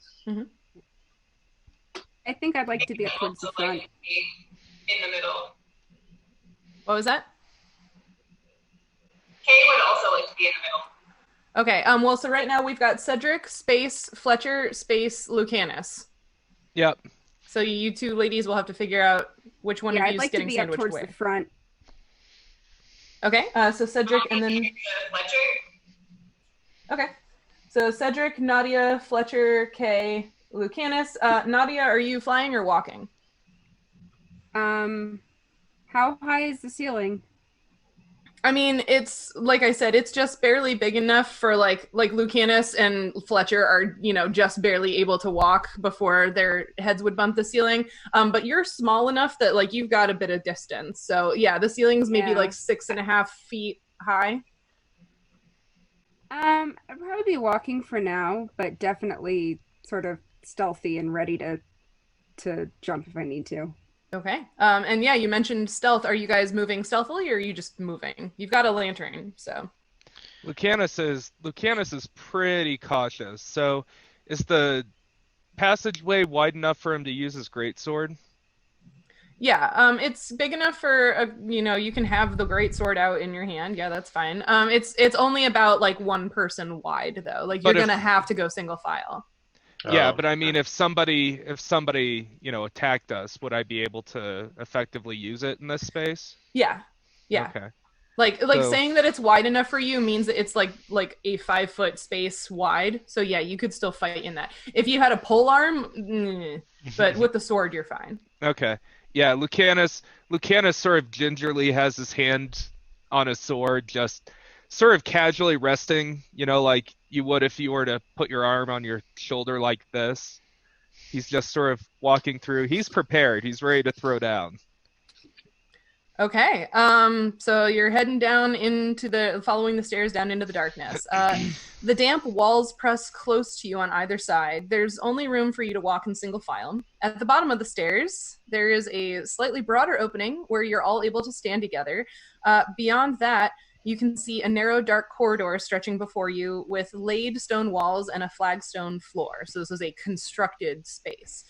I think I'd like to be up I'd towards the also front. like to be in the middle. What was that? Kay would also like to be in the middle. Okay. Well, so right now we've got Cedric, space, Fletcher, space, Lucanus. Yep. So you 2 ladies will have to figure out which one Yeah, of I'd you is like to getting be up sandwiched towards where. the front. Okay. So Cedric and then Fletcher. okay. So Cedric, Nautia, Fletcher, Kay, Lucanus. Nautia, are you flying or walking? How high is the ceiling? I mean, it's like I said, it's just barely big enough for like Lucanus and Fletcher are, just barely able to walk before their heads would bump the ceiling. But you're small enough that like you've got a bit of distance. So yeah, the ceiling's maybe Yeah. like 6.5 feet high. I'd probably be walking for now, but definitely sort of stealthy and ready to jump if I need to. Okay. And yeah, you mentioned stealth. Are you guys moving stealthily or are you just moving? You've got a lantern, so. Lucanus is pretty cautious. So is the passageway wide enough for him to use his greatsword? Yeah, it's big enough for you can have the great sword out in your hand. Yeah, that's fine. It's only about like 1 person wide though. Like you're gonna have to go single file. Yeah, but I mean, if somebody attacked us, would I be able to effectively use it in this space? Yeah. Okay. Like So- saying that it's wide enough for you means that it's like a 5-foot space wide. So yeah, you could still fight in that. If you had a pole arm, but with the sword, you're fine. Okay. Yeah, Lucanus sort of gingerly has his hand on his sword, just sort of casually resting, like you would if you were to put your arm on your shoulder like this. He's just sort of walking through. He's prepared. He's ready to throw down. Okay. So you're heading down following the stairs down into the darkness. The damp walls press close to you on either side. There's only room for you to walk in single file. At the bottom of the stairs, there is a slightly broader opening where you're all able to stand together. Beyond that, you can see a narrow, dark corridor stretching before you with laid stone walls and a flagstone floor. So this is a constructed space.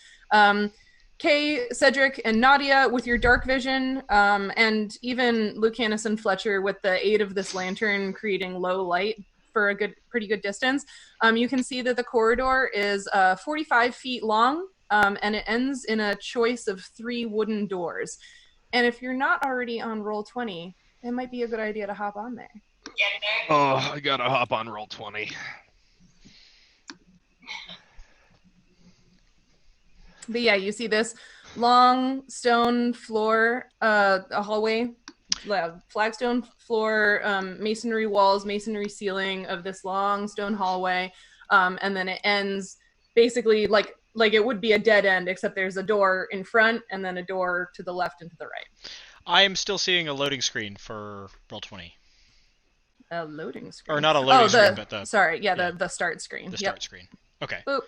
Kay, Cedric, and Nautia with your dark vision, and even Lucanus and Fletcher with the aid of this lantern creating low light for a pretty good distance. You can see that the corridor is 45 feet long, and it ends in a choice of 3 wooden doors. And if you're not already on Roll20, it might be a good idea to hop on there. Get there. Oh, I gotta hop on Roll20. But yeah, you see this long stone floor, a hallway, flagstone floor, masonry walls, masonry ceiling of this long stone hallway, and then it ends basically like it would be a dead end, except there's a door in front and then a door to the left and to the right. I am still seeing a loading screen for Roll20. A loading screen. Or not a loading screen, but the sorry, yeah. the start screen. the Yep. start screen. Okay. Boop.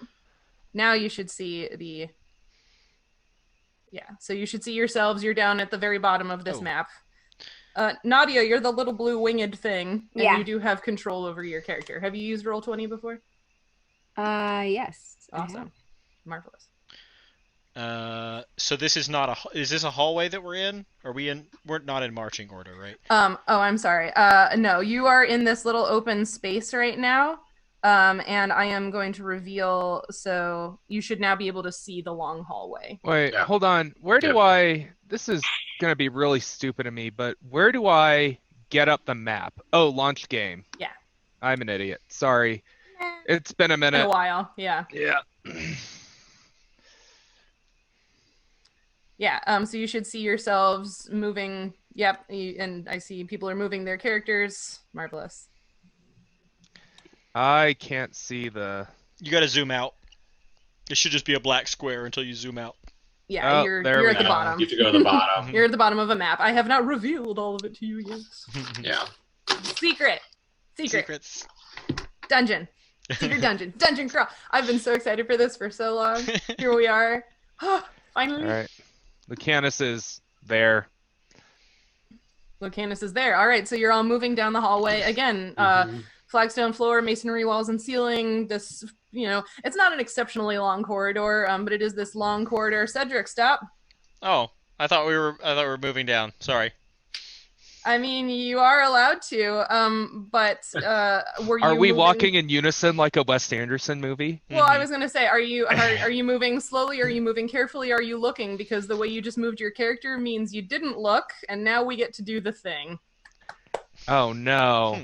Now you should see the... Yeah, so you should see yourselves. You're down at the very bottom of this Oh. map. Nautia, you're the little blue winged thing, and Yeah. you do have control over your character. Have you used Roll20 before? Yes. I have. Awesome. Marvelous. So this is not a. Is this a hallway that we're in? Are we in? We're not in marching order, right? Oh, I'm sorry. No, you are in this little open space right now. And I am going to reveal, so you should now be able to see the long hallway. Wait, Yeah. hold on. Where do I... This is going to be really stupid of me, but where do I get up the map? Oh, launch game. Yeah. I'm an idiot. Sorry. It's been a In minute. a while, yeah. Yeah. Yeah, so you should see yourselves moving. Yep, and I see people are moving their characters. Marvelous. I can't see the... You gotta zoom out. It should just be a black square until you zoom out. Yeah, Oh, you're there we at the go. bottom. You have to go to the bottom. You're at the bottom of a map. I have not revealed all of it to you yet. Yeah. Secret. Secrets. Dungeon. Secret dungeon. Dungeon crawl. I've been so excited for this for so long. Here we are. Finally. All right. Lucanus is there. Lucanus is there. All right, so you're all moving down the hallway. Again, flagstone floor, masonry walls and ceiling. This, it's not an exceptionally long corridor, but it is this long corridor. Cedric, stop. Oh, I thought we were moving down. Sorry. I mean, you are allowed to, but were you Are we moving... walking in unison like a Wes Anderson movie? Well, I was going to say, are you moving slowly? Are you moving carefully? Are you looking? Because the way you just moved your character means you didn't look, and now we get to do the thing. Oh, no.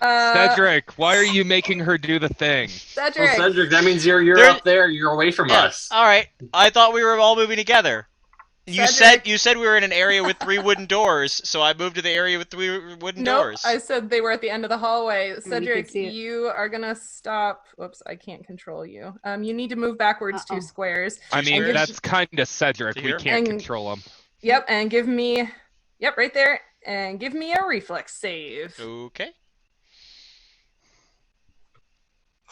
Cedric, why are you making her do the thing? Cedric. Well, Cedric, that means you're There- up there. You're away from us. All right. I thought we were all moving together. Cedric. You said we were in an area with 3 wooden doors, so I moved to the area with 3 wooden Nope, doors. I said they were at the end of the hallway. Cedric, see it. you are gonna stop. Whoops, I can't control you. You need to move backwards 2 squares. I mean, squares? that's kind of Cedric. To We here? can't And- control him. Yep, and give me. Yep, right there. And give me a reflex save. Okay.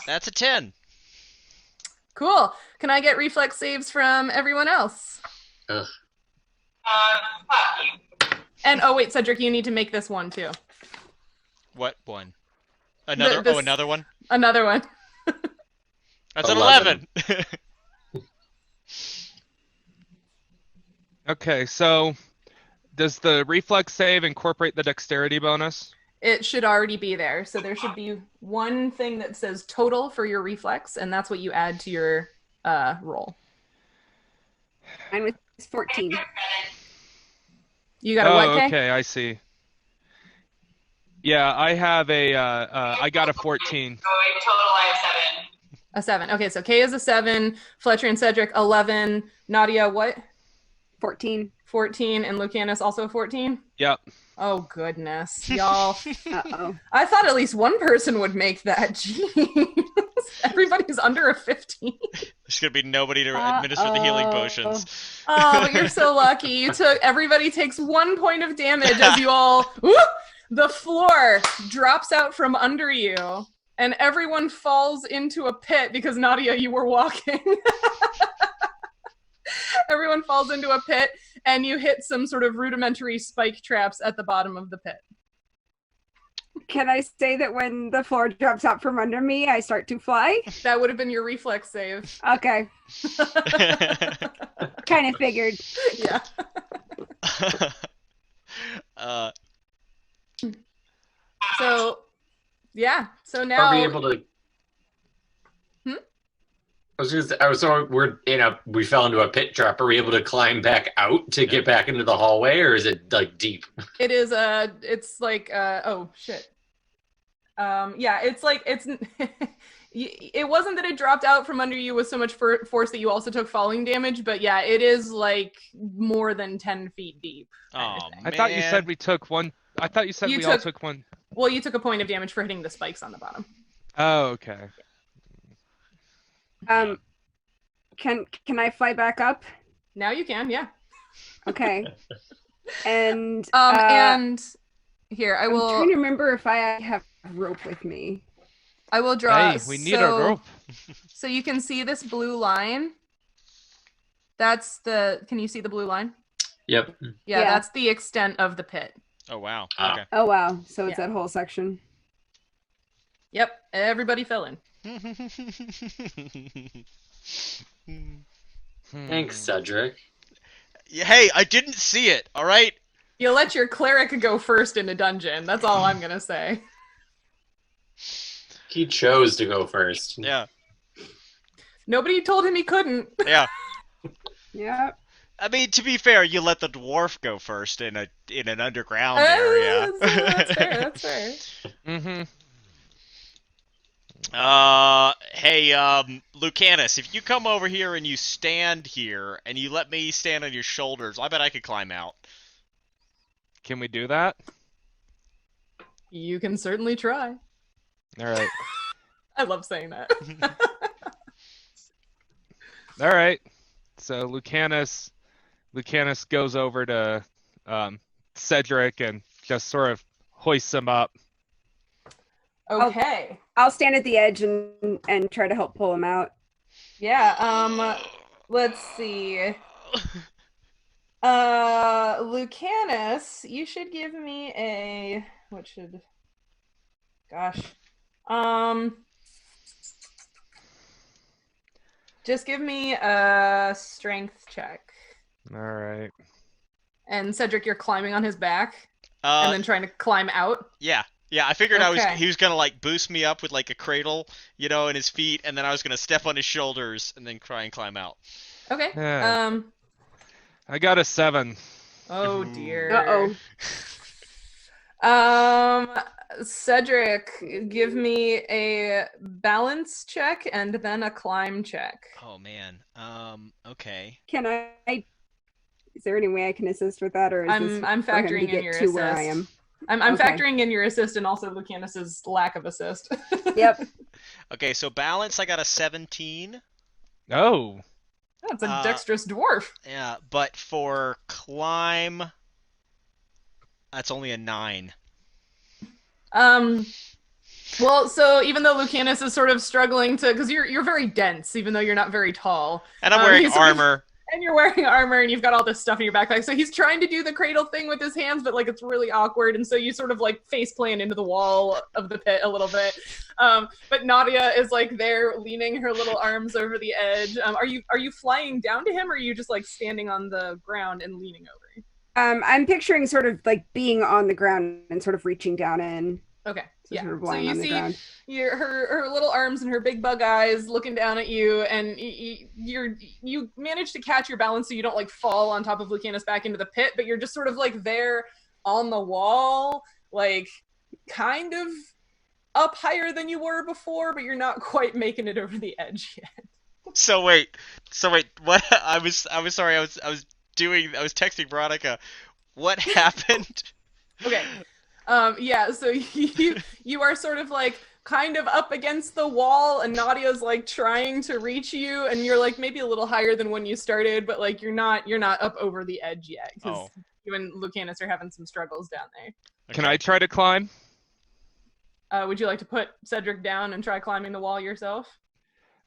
That's a 10. Cool. Can I get reflex saves from everyone else? Ugh. Fuck you. And oh wait, Cedric, you need to make this one too. What one? Another? this- Another one? Another one. That's an 11. 11. Okay, so does the reflex save incorporate the dexterity bonus? It should already be there. So there should be one thing that says total for your reflex, and that's what you add to your roll. Mine was 14. You got a what, Kay? Okay, I see. Yeah, I have I got a 14. Going total, I have 7. A 7. Okay, so Kay is a 7, Fletcher and Cedric 11, Nautia what? 14. 14, and Lucanus also 14? Yep. Oh goodness, y'all. Uh-oh. I thought at least one person would make that. Jeez. Everybody's under a 15. There's gonna be nobody to administer the healing potions. Oh, but you're so lucky. Everybody takes 1 point of damage as you all whoop, the floor drops out from under you, and everyone falls into a pit because Nautia, you were walking. Everyone falls into a pit, and you hit some sort of rudimentary spike traps at the bottom of the pit. Can I say that when the floor drops out from under me, I start to fly? That would have been your reflex save. Okay. Kind of figured. Yeah. So, yeah. So now. Are we able to? I was just. We fell into a pit trap. Are we able to climb back out to get back into the hallway, or is it like deep? It is it's like oh shit. Yeah, it's like it's. It wasn't that it dropped out from under you with so much force that you also took falling damage, but yeah, it is like more than 10 feet deep. Oh, I thought you man. said we took one. I thought you said You we all took- took one. Well, you took a point of damage for hitting the spikes on the bottom. Oh, okay. Can I fly back up? Now you can, yeah. Okay. And And here I I'm will. trying to remember if I have rope with me. I will draw. Hey, we need a rope. So you can see this blue line. That's the. Can you see the blue line? Yep. Yeah, Yeah. that's the extent of the pit. Oh wow. Ah. Okay. Oh wow. So it's Yeah. that whole section. Yep, everybody fell in. Thanks, Cedric. Hey, I didn't see it. All right. You let your cleric go first in a dungeon. That's all I'm gonna say. He chose to go first. Yeah. Nobody told him he couldn't. Yeah. Yeah. I mean, to be fair, you let the dwarf go first in an underground area. That's fair. That's fair. Mm-hmm. Hey, Lucanus, if you come over here and you stand here and you let me stand on your shoulders, I bet I could climb out. Can we do that? You can certainly try. All right. I love saying that. All right. So Lucanus goes over to Cedric and just sort of hoists him up. Okay. I'll stand at the edge and try to help pull him out. Yeah. Let's see. Lucanus, you should give me a. What should? Gosh. Just give me a strength check. All right. And Cedric, you're climbing on his back and then trying to climb out. Yeah. I figured Okay. he was gonna like boost me up with like a cradle, in his feet, and then I was gonna step on his shoulders and then try and climb out. Okay. Yeah. I got a 7. Oh Ooh. dear. Cedric, give me a balance check and then a climb check. Oh man. Okay. Can I? Is there any way I can assist with that, or is this I'm for him to factoring in get your to where I assist. am? I'm Okay. factoring in your assist and also Lucanus's lack of assist. Yep. Okay. So balance, I got a 17. Oh. That's a dexterous dwarf. Yeah, but for climb, that's only a 9. Well, so even though Lucanus is sort of struggling to, because you're very dense, even though you're not very tall, And I'm wearing he's sort of- armor. and you're wearing armor, and you've got all this stuff in your backpack. So he's trying to do the cradle thing with his hands, but like it's really awkward, and so you sort of like face plant into the wall of the pit a little bit. But Nautia is like there, leaning her little arms over the edge. Are you flying down to him, or are you just like standing on the ground and leaning over? I'm picturing sort of like being on the ground and sort of reaching down in. Okay. So Yeah. sort of So lying you on the see ground. her little arms and her big bug eyes looking down at you, and you manage to catch your balance so you don't like fall on top of Lucanus back into the pit, but you're just sort of like there on the wall, like kind of up higher than you were before, but you're not quite making it over the edge yet. So wait, what? I was sorry. I was texting Veronica. What happened? Okay. Yeah, so you are sort of like kind of up against the wall, and Nadia's like trying to reach you, and you're like maybe a little higher than when you started, but like you're not up over the edge yet, because you and Lucanus are having some struggles down there. Can I try to climb? Would you like to put Cedric down and try climbing the wall yourself?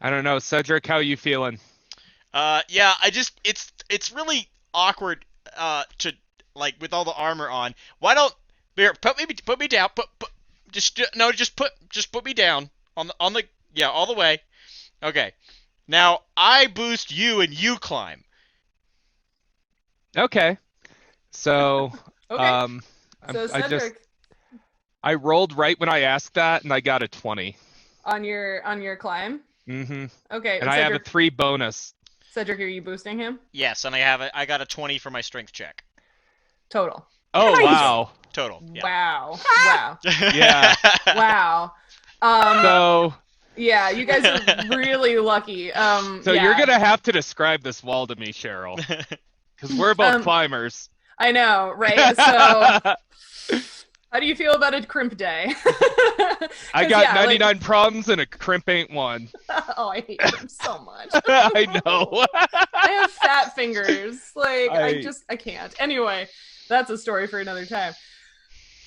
I don't know. Cedric, how you feeling? Yeah. It's really awkward. To like with all the armor on. Why don't here, put me down. Just put me down on the yeah, all the way. Okay. Now I boost you and you climb. Okay. So, Okay. So Cedric, I rolled right when I asked that, and I got a 20. on your climb. Mm-hmm. Okay. And I have a 3 bonus. Cedric, are you boosting him? Yes, and I got a 20 for my strength check. Total. Oh, Nice. wow. Total. Yeah. Wow. Yeah. Wow. So Yeah, you guys are really lucky. So yeah. you're going to have to describe this wall to me, Sheryl. Because we're both climbers. I know, right? So, how do you feel about a crimp day? I got 99 problems and a crimp ain't one. Oh, I hate him so much. I know. I have fat fingers. Like, I I can't. Anyway, that's a story for another time.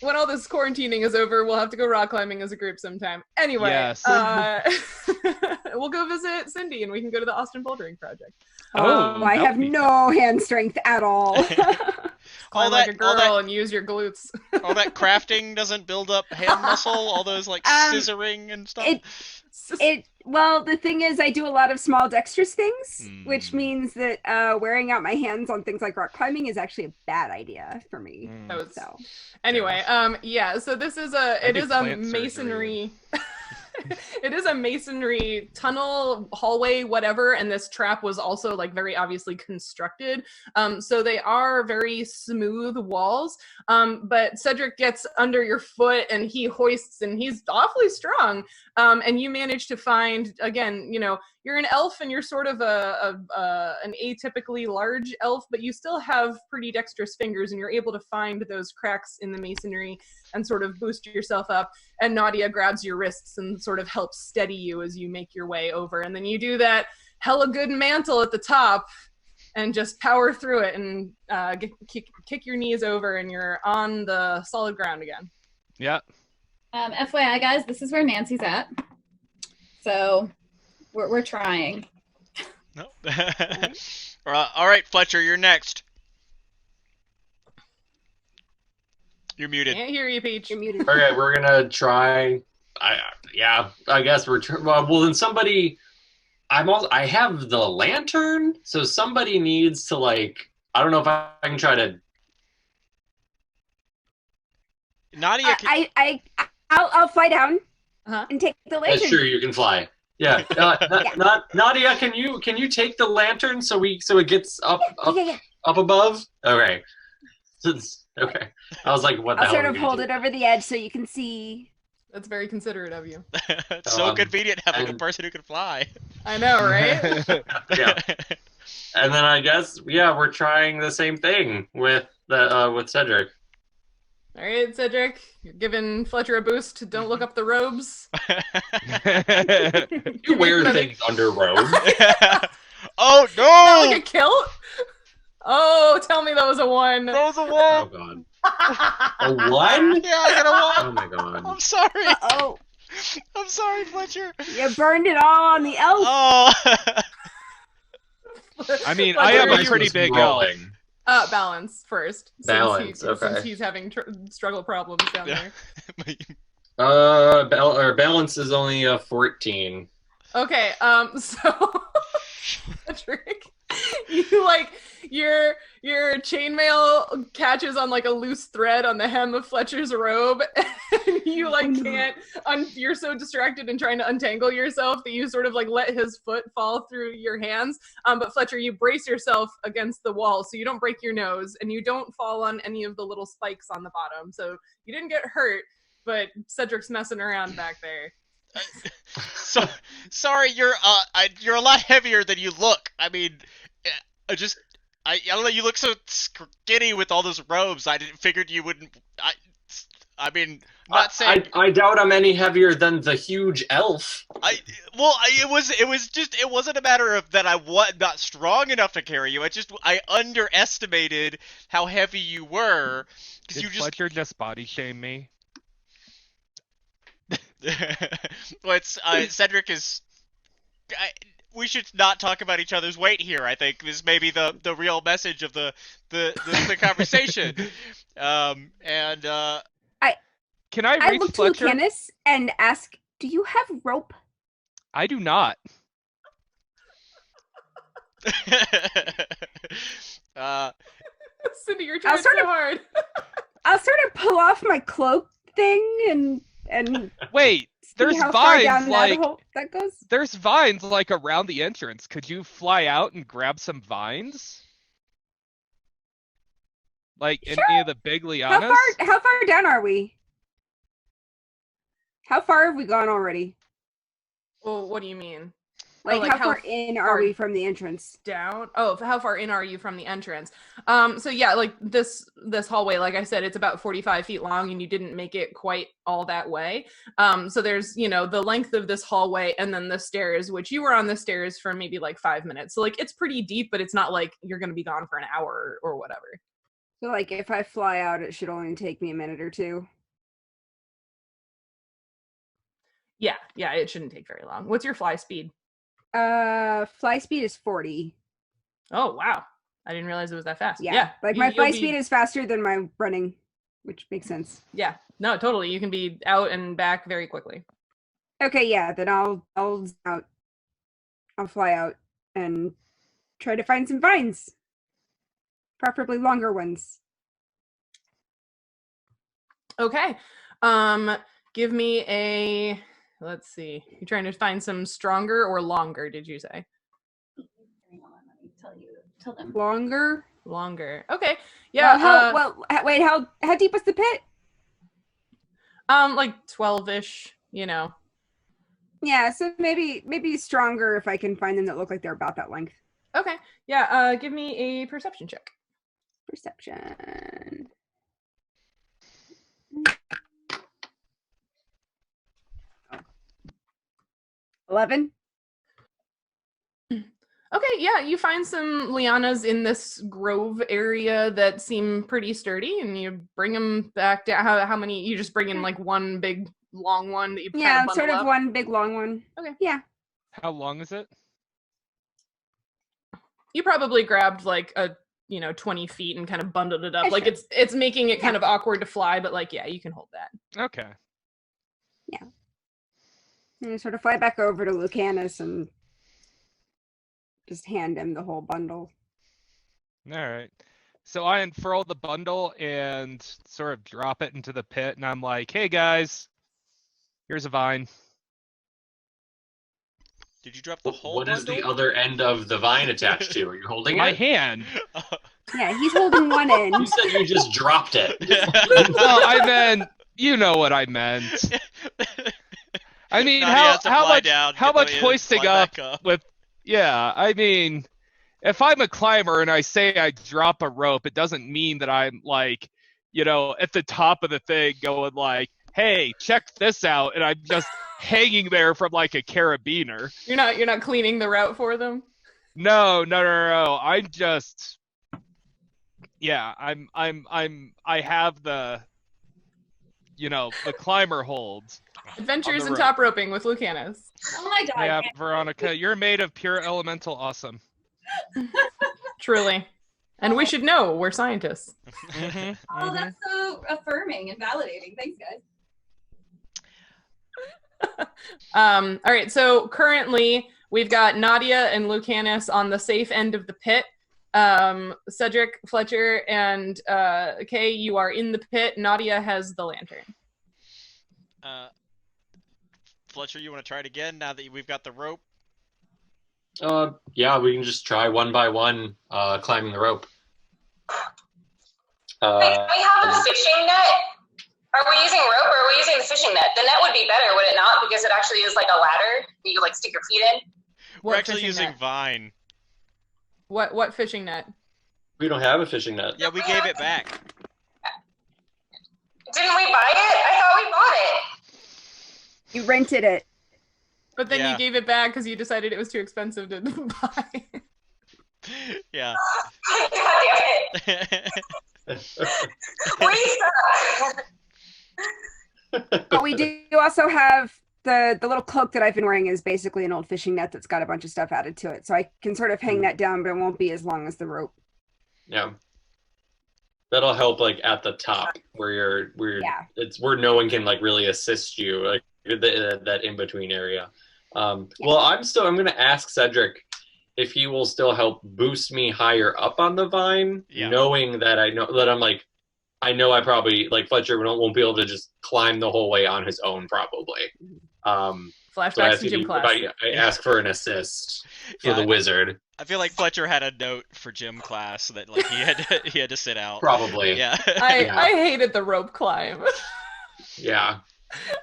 when all this quarantining is over, we'll have to go rock climbing as a group sometime. Anyway, Yes. we'll go visit Cindy and we can go to the Austin Bouldering Project. Oh, I that have would be no hand strength at all. Climb like a girl and use your glutes. All that crafting doesn't build up hand muscle. All those like scissoring and stuff. Well, the thing is, I do a lot of small dexterous things, which means that wearing out my hands on things like rock climbing is actually a bad idea for me. So, anyway, yeah. So this is it is a masonry. It is a masonry tunnel, hallway, whatever, and this trap was also like very obviously constructed. So they are very smooth walls. But Cedric gets under your foot and he hoists, and he's awfully strong. And you manage to find, again, you know, you're an elf and you're sort of an atypically large elf, but you still have pretty dexterous fingers and you're able to find those cracks in the masonry and sort of boost yourself up. And Nautia grabs your wrists and sort of helps steady you as you make your way over. And then you do that hella good mantle at the top and just power through it and kick your knees over and you're on the solid ground again. Yeah. FYI, guys, this is where Nancy's at. So we're trying. No. All right, Fletcher, you're next. You're muted. Can't hear you, Peach. you're muted. Okay, we're gonna try. I guess we're. Well, then somebody. I have the lantern, so somebody needs to like. I don't know if I can try to. Nautia, I'll fly down and take the lantern. That's true. You can fly. Yeah. Nautia, can you take the lantern so it gets up above? Okay. Okay. I was like, what the I'll hell? sort of hold it over the edge so you can see. That's very considerate of you. it's so convenient having a person who can fly. I know, right? Yeah. And then I guess we're trying the same thing with Cedric. All right, Cedric, you're giving Fletcher a boost. Don't look up the robes. You wear things under robes. Oh Is that no! like a kilt? Oh, tell me that was a 1. That was a 1. Oh god. A 1? Yeah, I got a 1. Oh my god. I'm sorry. Oh, I'm sorry, Fletcher. you burned it all on the elf. Oh. I mean, Fletcher, I am a you- pretty big elf. Balance first. Balance, Since he's having struggle problems down there. Balance is only a 14. Okay, so Cedric, you like your chainmail catches on like a loose thread on the hem of Fletcher's robe, and you like can't. You're so distracted and trying to untangle yourself that you sort of like let his foot fall through your hands. But Fletcher, you brace yourself against the wall so you don't break your nose and you don't fall on any of the little spikes on the bottom. So you didn't get hurt, but Cedric's messing around back there. So sorry, you're a lot heavier than you look. I mean, I don't know. You look so skinny with all those robes. Figured you wouldn't. I mean, I'm not saying. I doubt I'm any heavier than the huge elf. It wasn't a matter of that I was not strong enough to carry you. I underestimated how heavy you were. Did Fletcher just body shame me? Well, Cedric is. We should not talk about each other's weight here. I think this may be the real message of the conversation. Can I I reach look to Fletcher? Lucanus and ask, "Do you have rope?" I do not. Cindy, you're trying so hard. I'll sort of pull off my cloak thing and Wait, there's how far vines down like that goes. there's vines like around the entrance. Could you fly out and grab some vines? Like any of the big lianas? How far down are we? How far have we gone already? Well, what do you mean? Like, like how how far in are we from the entrance? Down? Oh, how far in are you from the entrance? So yeah, like this hallway, like I said, it's about 45 feet long and you didn't make it quite all that way. So there's, the length of this hallway and then the stairs, which you were on the stairs for maybe like 5 minutes. So like it's pretty deep, but it's not like you're going to be gone for an hour or whatever. So, like, if I fly out, it should only take me a minute or two. Yeah, it shouldn't take very long. What's your fly speed? Fly speed is 40. Oh, wow. I didn't realize it was that fast. Yeah, like my you'll fly be- speed is faster than my running, which makes sense. Yeah, no, totally. You can be out and back very quickly. Okay, yeah, then I'll fly out and try to find some vines, preferably longer ones. Okay. Give me a, let's see. You're trying to find some stronger or longer, did you say? Hang on, let me tell them. Longer. Longer. Okay. Yeah. Wait, how deep was the pit? Like 12-ish, you know. Yeah, so maybe stronger if I can find them that look like they're about that length. Okay. Yeah, give me a perception check. Perception. Oh. 11. Okay, yeah, you find some lianas in this grove area that seem pretty sturdy, and you bring them back down. How many? You just bring in like one big long one that you kind Yeah, of sort bundle of up? one big long one. Okay. Yeah. How long is it? You probably grabbed like a 20 feet and kind of bundled it up. Yeah, Like sure. it's making it kind of awkward to fly, but like yeah, you can hold that. Okay. And I sort of fly back over to Lucanus and just hand him the whole bundle. All right. So I unfurl the bundle and sort of drop it into the pit, and I'm like, "Hey guys, here's a vine." Did you drop the whole What is the bundle? other end of the vine attached to? Are you holding My it? hand. Yeah, he's holding one end. You said you just dropped it. No, I meant, you know what I meant. I mean, Now he has to fly down, how get the much in, hoisting fly up back with? Yeah, I mean, if I'm a climber and I say I drop a rope, it doesn't mean that I'm like, at the top of the thing going like, "Hey, check this out," and I'm just hanging there from like a carabiner. You're not cleaning the route for them? No. I'm just, yeah, I have the, the climber hold. Adventures the in rope. top roping with Lucanus. Oh my god. Yeah, Veronica, you're made of pure elemental awesome. Truly. And we should know we're scientists. Oh, that's so affirming and validating. Thanks, guys. All right, so currently we've got Nautia and Lucanus on the safe end of the pit. Cedric, Fletcher, and Kay, you are in the pit. Nautia has the lantern. Fletcher, you want to try it again now that we've got the rope? Yeah, we can just try one by one, climbing the rope. Wait, do we have a fishing net? Are we using rope or are we using the fishing net? The net would be better, would it not? Because it actually is like a ladder you could like stick your feet in. We're What actually fishing using net? Vine. What fishing net? We don't have a fishing net. Yeah, we gave it back. Didn't we buy it? I thought we bought it. You rented it. But then Yeah. you gave it back because you decided it was too expensive to buy. Yeah. God damn it. We suck. But we do also have the little cloak that I've been wearing is basically an old fishing net that's got a bunch of stuff added to it. So I can sort of hang that down, but it won't be as long as the rope. Yeah. That'll help like at the top where Yeah. it's where no one can like really assist you, like that in between area. Well, I'm gonna ask Cedric if he will still help boost me higher up on the vine, Yeah. knowing that I know I probably like Fletcher won't be able to just climb the whole way on his own probably. So I Flashbacks ask, to if gym you- class. I ask for an assist for Yeah. the wizard. I feel like Fletcher had a note for gym class that like he had to sit out. Probably. Yeah. I hated the rope climb. Yeah.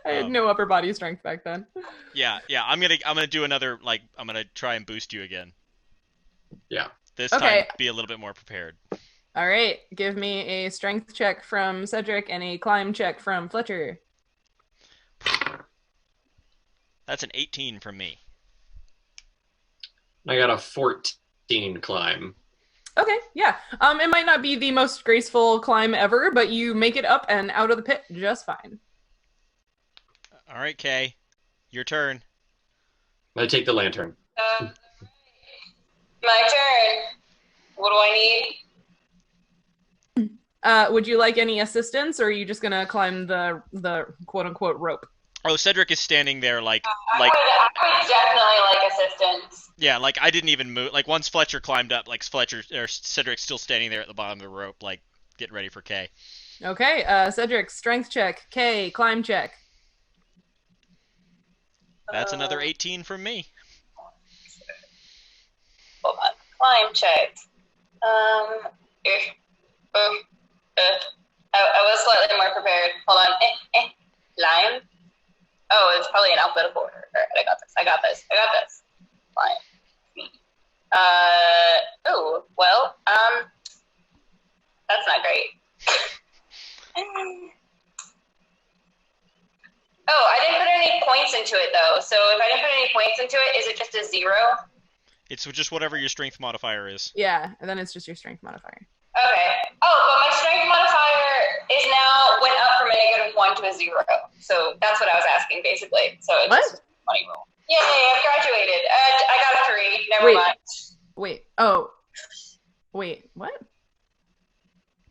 I had no upper body strength back then. Yeah. I'm gonna do another I'm gonna try and boost you again. Yeah. This Okay. time be a little bit more prepared. All right, give me a strength check from Cedric and a climb check from Fletcher. That's an 18 from me. I got a 14 climb. Okay, yeah. It might not be the most graceful climb ever, but you make it up and out of the pit just fine. All right, Kay, your turn. I take the lantern. My turn. What do I need? Would you like any assistance, or are you just gonna climb the quote unquote rope? Oh, Cedric is standing there like I would definitely like assistance. yeah, like I didn't even move. Like once Fletcher climbed up, like Fletcher or Cedric's still standing there at the bottom of the rope, like getting ready for Kay. Okay, Cedric, strength check. K, climb check. That's another 18 from me. Hold on. Climb check. I was slightly more prepared. Hold on. Climb. Oh, it's probably in alphabetical order. All right, I got this. Climb. Oh, well, that's not great. Oh, I didn't put any points into it, though. So if I didn't put any points into it, is it just a 0? It's just whatever your strength modifier is. Yeah, and then it's just your strength modifier. Okay. Oh, but my strength modifier is now went up from a -1 to a 0. So that's what I was asking, basically. So it's What? just a funny roll. Yay, I've graduated. I got a 3. Never mind. Wait. Oh. Wait. What?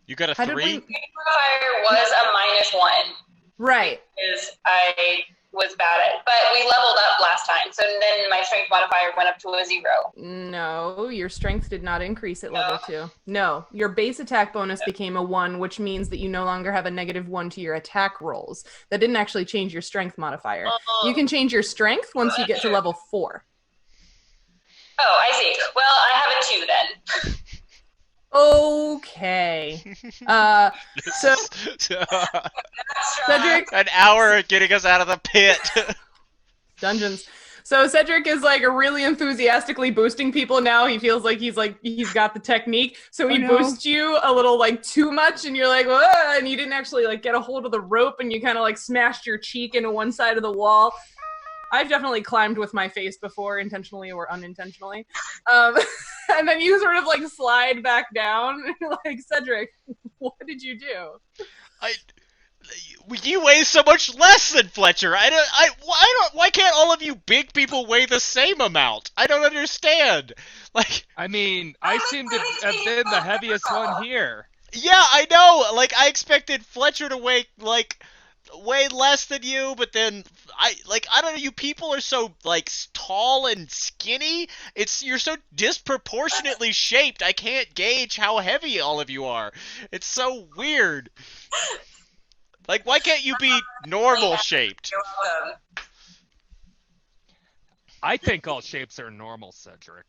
You got a How did 3? we? Strength modifier was a -1 Right. because I was bad at it. But we leveled up last time, so then my strength modifier went up to a 0. No, your strength did not increase at level 2. No, your base attack bonus became a 1, which means that you no longer have a -1 to your attack rolls. That didn't actually change your strength modifier. You can change your strength once you get to level 4. Oh, I see. Well, I have a 2 then. Okay. So Cedric, An hour of getting us out of the pit. dungeons. So Cedric is like really enthusiastically boosting people now. He feels like he's got the technique. So he boosts you a little like too much, and you're like, whoa, and you didn't actually like get a hold of the rope, and you kind of like smashed your cheek into one side of the wall. I've definitely climbed with my face before, intentionally or unintentionally. And then you sort of like slide back down. Like, Cedric, what did you do? You weigh so much less than Fletcher. Why can't all of you big people weigh the same amount? I don't understand. Like, I mean, I seem to have been the heaviest one here. yeah, I know. Like, I expected Fletcher to weigh way less than you, but then I don't know, you people are so like tall and skinny. You're so disproportionately shaped. I can't gauge how heavy all of you are. It's so weird. Like, why can't you be normal shaped? You're welcome. I think all shapes are normal, Cedric.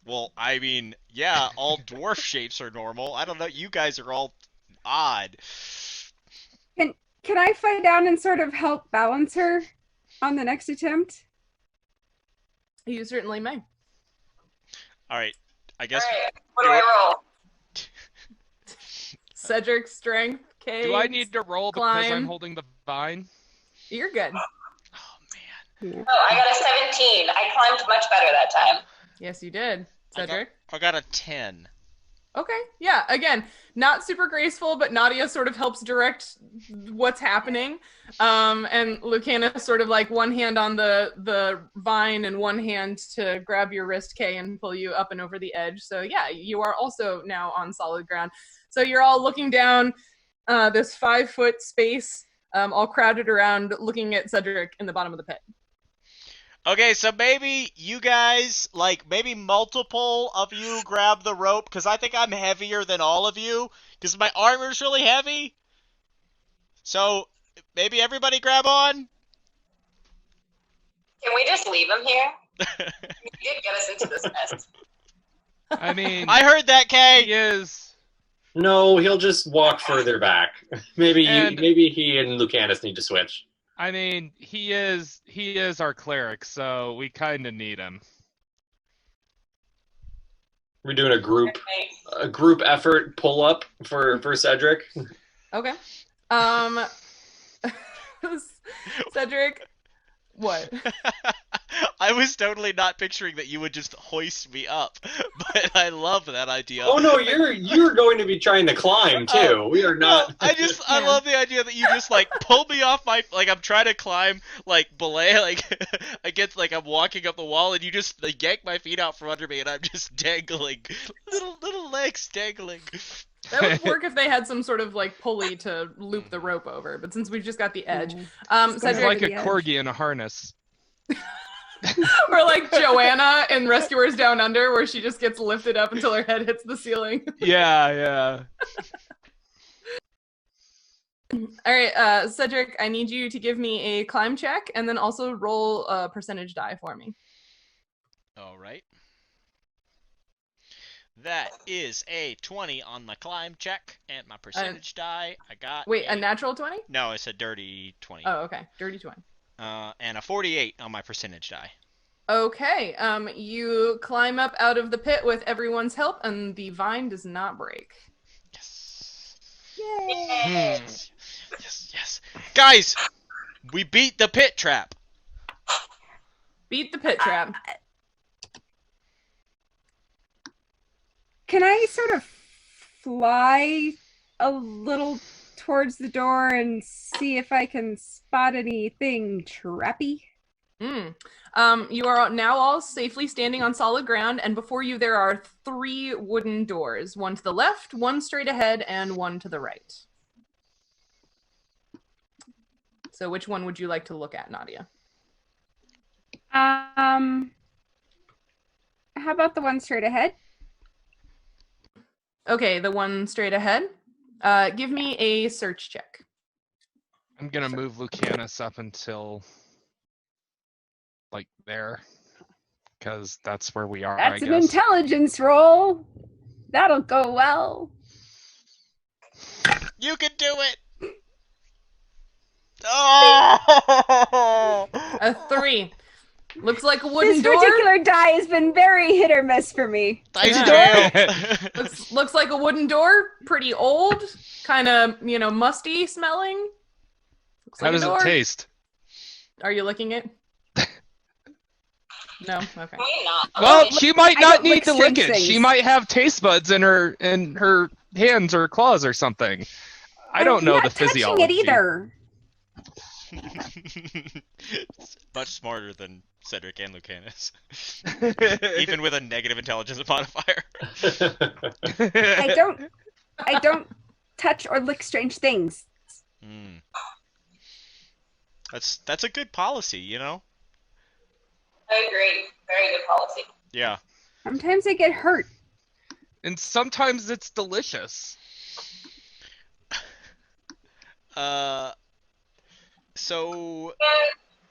Well, I mean, yeah, all dwarf shapes are normal. I don't know, you guys are all odd. Can I fly down and sort of help balance her on the next attempt? You certainly may. All right, I guess. All right, what do I roll? Cedric, strength, K. Do I need to roll because I'm climb. holding the vine? Oh You're good. man, Oh, I got a 17. I climbed much better that time. Yes, you did, Cedric. I got a 10. Okay, yeah, again, not super graceful, but Nautia sort of helps direct what's happening. And Lucanus sort of like one hand on the vine and one hand to grab your wrist, K, and pull you up and over the edge. So yeah, you are also now on solid ground. So you're all looking down this 5-foot space, all crowded around, looking at Cedric in the bottom of the pit. Okay, so maybe you guys, like, maybe multiple of you grab the rope, because I think I'm heavier than all of you, because my armor's really heavy. So, maybe everybody grab on? Can we just leave him here? You did get us into this mess. I mean, I heard that, Kay! he is. No, he'll just walk further back. Maybe he and Lucanus need to switch. I mean, he is our cleric, so we kind of need him. We're doing a group effort pull up for Cedric. Okay. Cedric, What? I was totally not picturing that you would just hoist me up, but I love that idea. Oh no, you're going to be trying to climb too. We are No, not. I Yeah. love the idea that you just like pull me off my, like I'm trying to climb like belay, like against, like I'm walking up the wall, and you just like yank my feet out from under me, and I'm just dangling, little legs dangling. That would work if they had some sort of like pulley to loop the rope over, but since we've just got the edge, Just go It's over like a the edge. corgi in a harness. or like Joanna in Rescuers Down Under, where she just gets lifted up until her head hits the ceiling. Yeah. All right, Cedric, I need you to give me a climb check and then also roll a percentage die for me. All right. That is a 20 on the climb check, and my percentage die, I got Wait, a natural 20? No, it's a dirty 20. Oh, okay. Dirty 20. And a 48 on my percentage die. Okay, you climb up out of the pit with everyone's help, and the vine does not break. Yes. Yay! Yes. Guys, we beat the pit trap. Beat the pit trap. Can I sort of fly a little towards the door and see if I can spot anything trappy? You are now all safely standing on solid ground, and before you there are 3 wooden doors. One to the left, one straight ahead, and one to the right. So which one would you like to look at, Nautia? How about the one straight ahead? Okay, the one straight ahead. Give me a search check. I'm gonna move Lucanus up until like there, because that's where we are. That's I an guess. intelligence roll. That'll go well. You can do it. Oh! A 3. Looks like a wooden This door. particular die has been very hit or miss for me. Dice Yeah. jail. Looks like a wooden door. Pretty old. Kind of, musty smelling. Looks How like a does it door. taste? Are you licking it? No? Okay. Maybe not. Well, she might I not don't need lick to lick strange it. She things. might have taste buds in her hands or claws or something. I don't know I'm the not touching physiology. it either. Much smarter than Cedric and Lucanus. Even with a negative intelligence modifier. I don't touch or lick strange things. Mm. That's a good policy, I agree. Very good policy. Yeah. Sometimes I get hurt. And sometimes it's delicious. So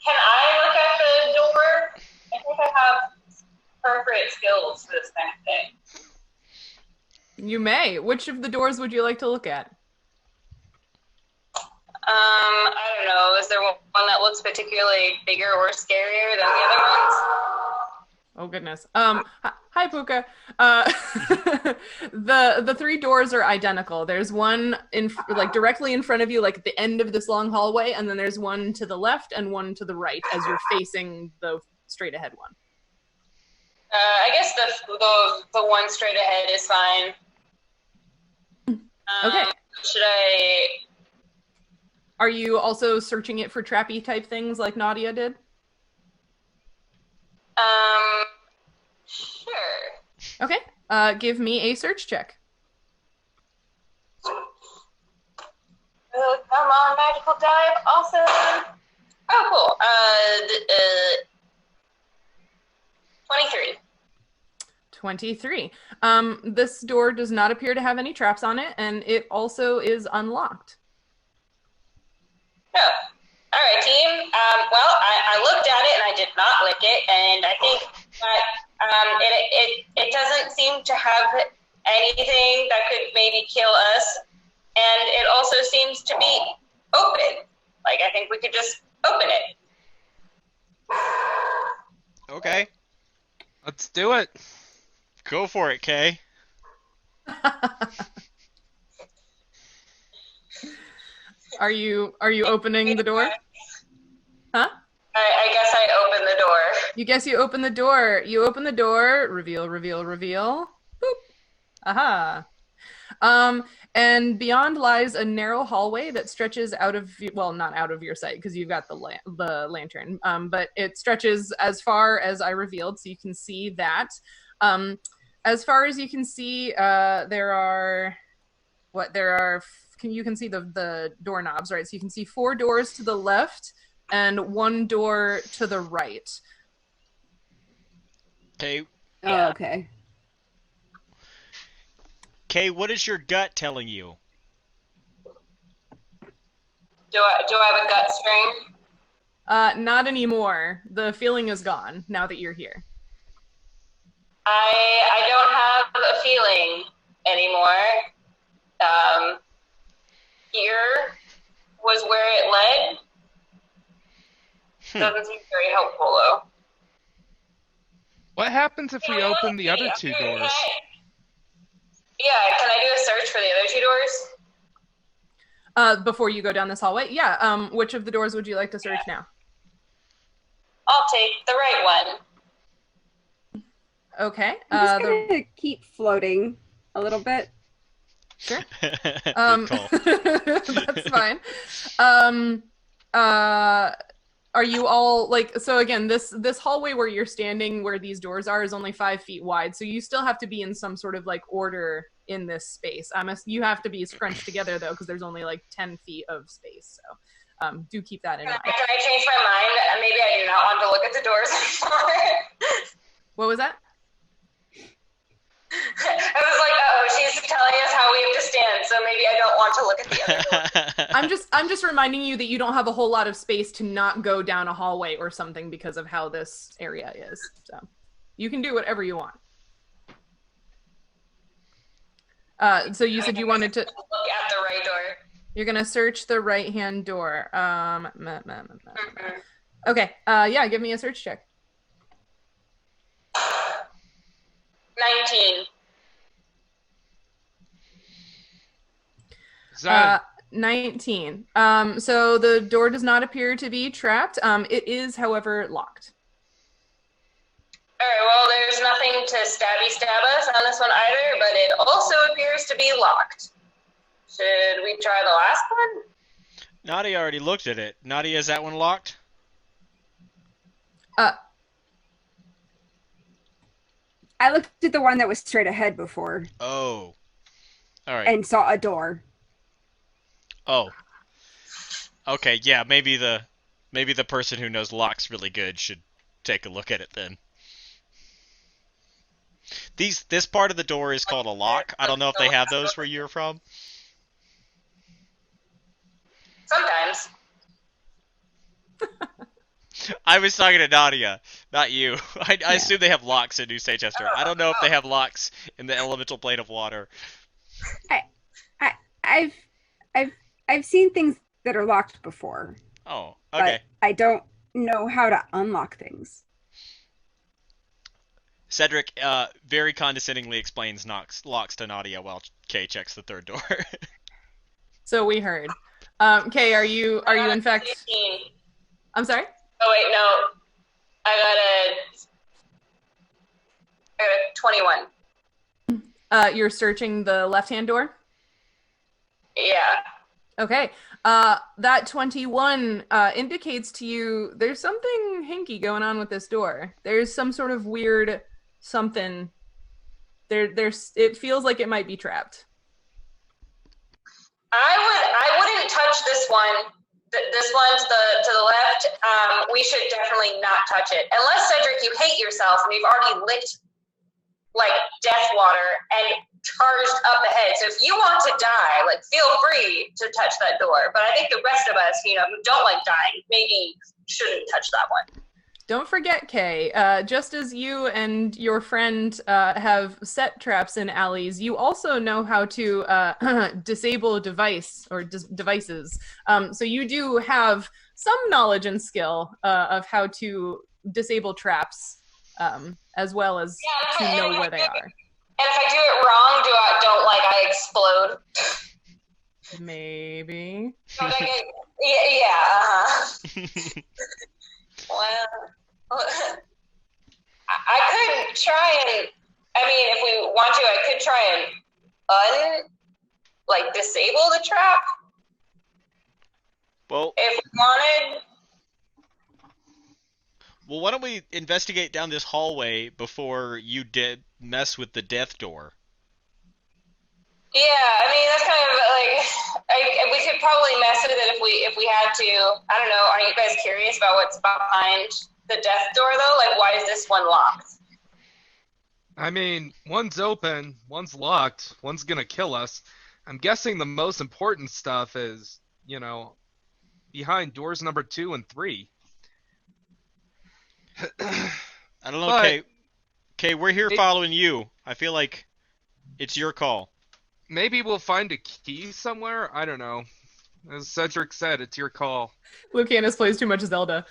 Can I look at the door? I think I have appropriate skills for this kind of thing. You may. Which of the doors would you like to look at? I don't know. Is there one that looks particularly bigger or scarier than the other ones? Oh goodness. Hi Puka. The 3 doors are identical. There's one directly in front of you, like at the end of this long hallway, and then there's one to the left and one to the right as you're facing the straight ahead one. I guess the one straight ahead is fine. Okay. Should I? Are you also searching it for trappy type things like Nautia did? Sure. Okay. Give me a search check. Oh, come on, magical dive. Awesome. Oh, cool. 23. 23. This door does not appear to have any traps on it, and it also is unlocked. Oh. All right, team. Well, I looked at it and I did not lick it, and I think that it doesn't seem to have anything that could maybe kill us, and it also seems to be open. Like, I think we could just open it. okay, Let's do it. go for it, Kay. Are you opening the door? Huh? I You guess you open the door. You open the door. Reveal, reveal, reveal. Boop. Aha. And beyond lies a narrow hallway that stretches out of, well, not out of your sight because you've got the lantern, but it stretches as far as I revealed, so you can see that. As far as you can see, you can see the doorknobs, right? So you can see 4 doors to the left and 1 door to the right. Okay. Oh, okay. Kay, what is your gut telling you? Do I have a gut string? Not anymore. The feeling is gone now that you're here. I don't have a feeling anymore. Here was where it led. Doesn't seem very helpful though. What happens if we open the other 2 doors? Yeah, can I do a search for the other 2 doors? Before you go down this hallway? Yeah. Which of the doors would you like to search now? I'll take the right one. Okay. I'm just gonna keep floating a little bit. Sure. Good call. That's fine. Are you all like, so again, this hallway where you're standing, where these doors are, is only 5 feet wide, so you still have to be in some sort of like order in this space. You have to be scrunched together though, because there's only like 10 feet of space, so do keep that in mind. Can I change my mind? Maybe I do not want to look at the doors anymore. What was that? I was like, oh, she's telling us how we have to stand, so maybe I don't want to look at the other doors. I'm just reminding you that you don't have a whole lot of space to not go down a hallway or something because of how this area is. So you can do whatever you want. So you said you wanted to look at the right door. You're gonna search the right-hand door. Okay. Yeah, give me a search check. 19. 19. So the door does not appear to be trapped. It is, however, locked. All right, well, there's nothing to stabby stab us on this one either, but it also appears to be locked. Should we try the last one? Nautia already looked at it. Nautia, is that one locked? I looked at the one that was straight ahead before. Oh. All right. And saw a door. Oh. Okay, yeah, maybe the person who knows locks really good should take a look at it then. This part of the door is called a lock. I don't know if they have those where you're from. Sometimes. I was talking to Nautia, not you. I assume they have locks in New Sagechester. I don't know if they have locks in the elemental plane of water. I've seen things that are locked before. Oh, okay. But I don't know how to unlock things. Cedric very condescendingly explains locks to Nautia while Kay checks the third door. So we heard. Kay, are you in fact? 15. I'm sorry? Oh wait, no. I got a 21. You're searching the left-hand door? Yeah. Okay. That 21 indicates to you there's something hinky going on with this door. There's some sort of weird something. It feels like it might be trapped. I wouldn't touch this one. This one to the left. We should definitely not touch it. Unless, Cedric, you hate yourself and you've already licked like death water and charged up ahead. So if you want to die, like, feel free to touch that door. But I think the rest of us, who don't like dying, maybe shouldn't touch that one. Don't forget, Kay, just as you and your friend have set traps in alleys, you also know how to disable devices. So you do have some knowledge and skill of how to disable traps, as well as to know where they are. And if I do it wrong, I explode? Maybe. Yeah. Well, I could try and, I mean, if we want to, I could try and disable the trap. Well, If we wanted. well, why don't we investigate down this hallway before you mess with the death door? Yeah, I mean that's kind of like we could probably mess with it if we had to. I don't know. Are you guys curious about what's behind the death door though? Like, why is this one locked? I mean, one's open, one's locked, one's gonna kill us. I'm guessing the most important stuff is, behind doors number 2 and 3. I don't know, But- Kay, we're here following you. I feel like it's your call. Maybe we'll find a key somewhere? I don't know. As Cedric said, it's your call. Lucanus plays too much Zelda.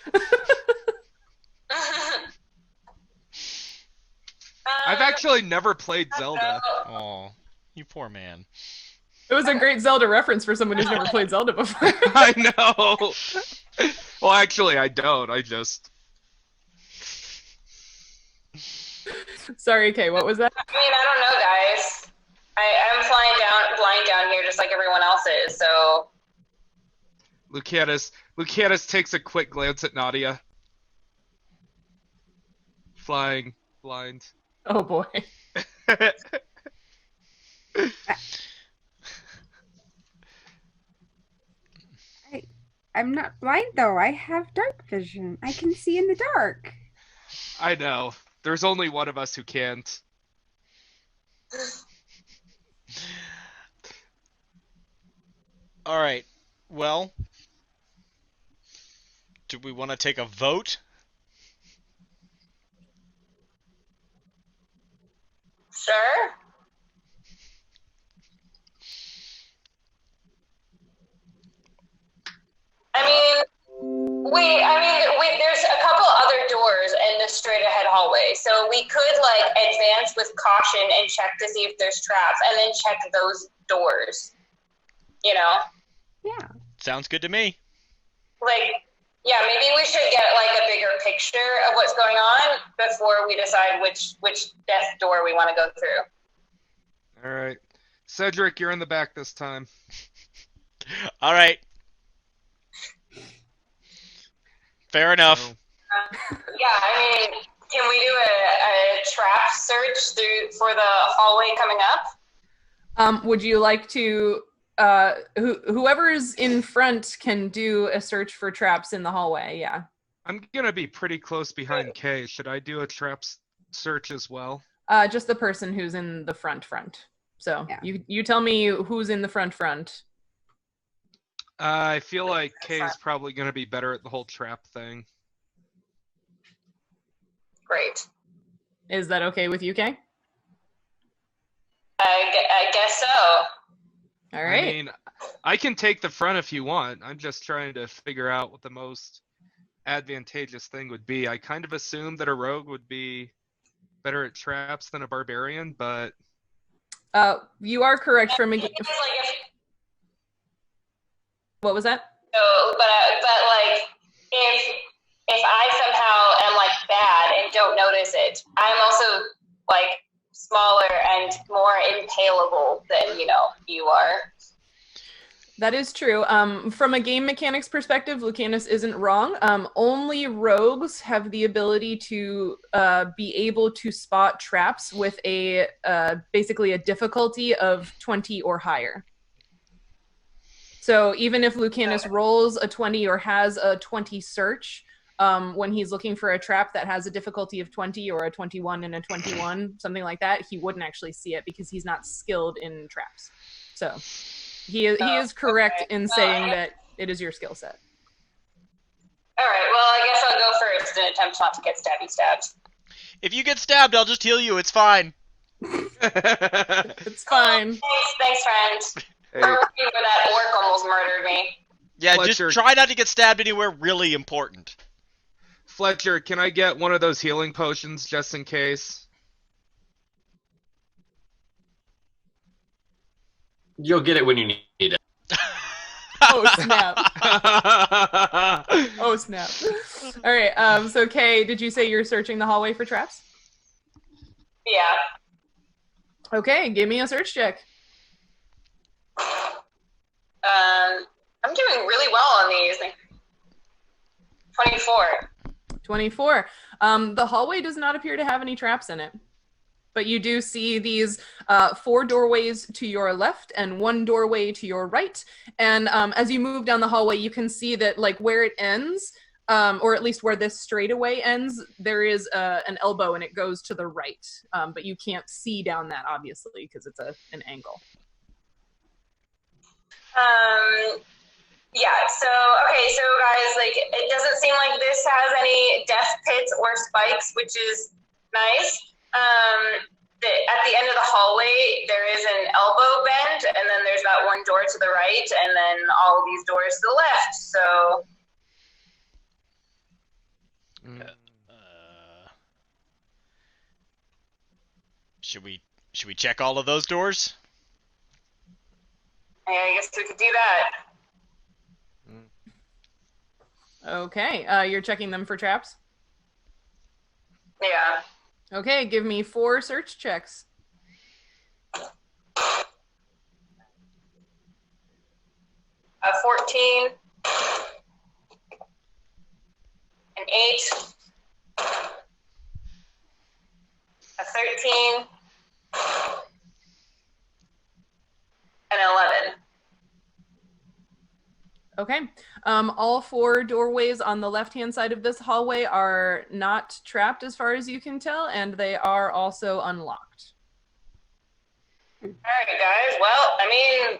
I've actually never played Zelda. Oh, you poor man. It was a great Zelda reference for someone who's never played Zelda before. I know. Well, actually, I don't. I just. Sorry, Kay, what was that? I mean, I don't know, guys. I'm flying down here just like everyone else is. So Lucanus takes a quick glance at Nautia. Flying blind. Oh boy. I'm not blind though. I have dark vision. I can see in the dark. I know. There's only one of us who can't. All right. Well, do we want to take a vote? sure. There's a couple other doors in the straight ahead hallway, so we could advance with caution and check to see if there's traps, and then check those doors. Yeah. Sounds good to me. Yeah, maybe we should get a bigger picture of what's going on before we decide which death door we want to go through. All right. Cedric, you're in the back this time. All right. Fair enough. Yeah, I mean, can we do a trap search for the hallway coming up? Would you like to whoever is in front can do a search for traps in the hallway, yeah. I'm going to be pretty close behind Kay. Should I do a trap search as well? Just the person who's in the front. So Yeah. you tell me who's in the front. I feel like Kay's probably going to be better at the whole trap thing. Great. Is that okay with you, Kay? I guess so. All right. I mean, I can take the front if you want. I'm just trying to figure out what the most advantageous thing would be. I kind of assumed that a rogue would be better at traps than a barbarian, but... You are correct from a... What was that? So, but if I somehow am bad and don't notice it, I'm also smaller and more impalable than you are. That is true. From a game mechanics perspective, Lucanus isn't wrong. Only rogues have the ability to be able to spot traps with a basically a difficulty of 20 or higher. So even if Lucanus rolls a 20 or has a 20 search, when he's looking for a trap that has a difficulty of 20 or a 21 and a 21, something like that, he wouldn't actually see it because he's not skilled in traps. So he is correct in saying that it is your skill set. All right, well, I guess I'll go first and attempt not to get stabbed. If you get stabbed, I'll just heal you. It's fine. It's fine. Thanks, friend. Hey, Where that orc almost murdered me. Yeah, Fletcher. just try not to get stabbed anywhere really important. Fletcher, can I get one of those healing potions just in case? You'll get it when you need it. Oh, snap. Oh, snap. All right, so Kay, did you say you're searching the hallway for traps? Yeah. Okay, give me a search check. I'm doing really well on these. 24. 24. The hallway does not appear to have any traps in it. But you do see these 4 doorways to your left and 1 doorway to your right. And as you move down the hallway, you can see that like where it ends, or at least where this straightaway ends, there is an elbow and it goes to the right. But you can't see down that, obviously, because it's an angle. Yeah, so guys, like, it doesn't seem like this has any death pits or spikes, which is nice. At the end of the hallway, there is an elbow bend, and then there's that 1 door to the right, and then all of these doors to the left, so... Should we check all of those doors? Yeah, I guess we could do that. Okay, you're checking them for traps? Yeah. Okay, give me 4 search checks. 14. An 8. A 13. An 11. Okay. All 4 doorways on the left-hand side of this hallway are not trapped as far as you can tell, and they are also unlocked. All right, guys. Well, I mean,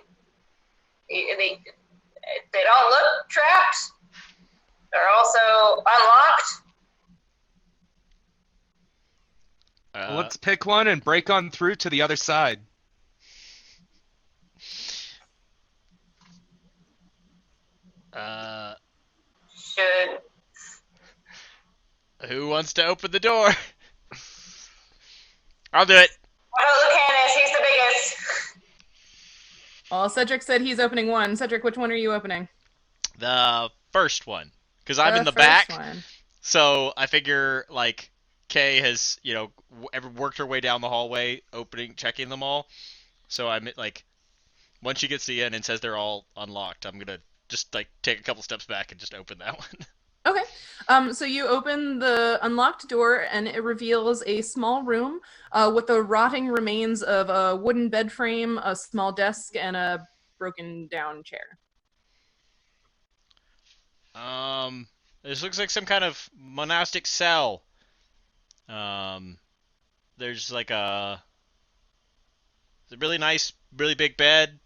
they don't look trapped. They're also unlocked. Let's pick one and break on through to the other side. Should. Who wants to open the door? I'll do it. What about Lucanus? He's the biggest. Well, Cedric said he's opening one. Cedric, which one are you opening? The first one, because I'm in the first back. one. So I figure like Kay has worked her way down the hallway, checking them all. So I'm like, once she gets to the end and says they're all unlocked, I'm gonna just like take a couple steps back and just open that one. Okay. So you open the unlocked door and it reveals a small room with the rotting remains of a wooden bed frame, a small desk, and a broken down chair. This looks like some kind of monastic cell. There's like a really nice, really big bed.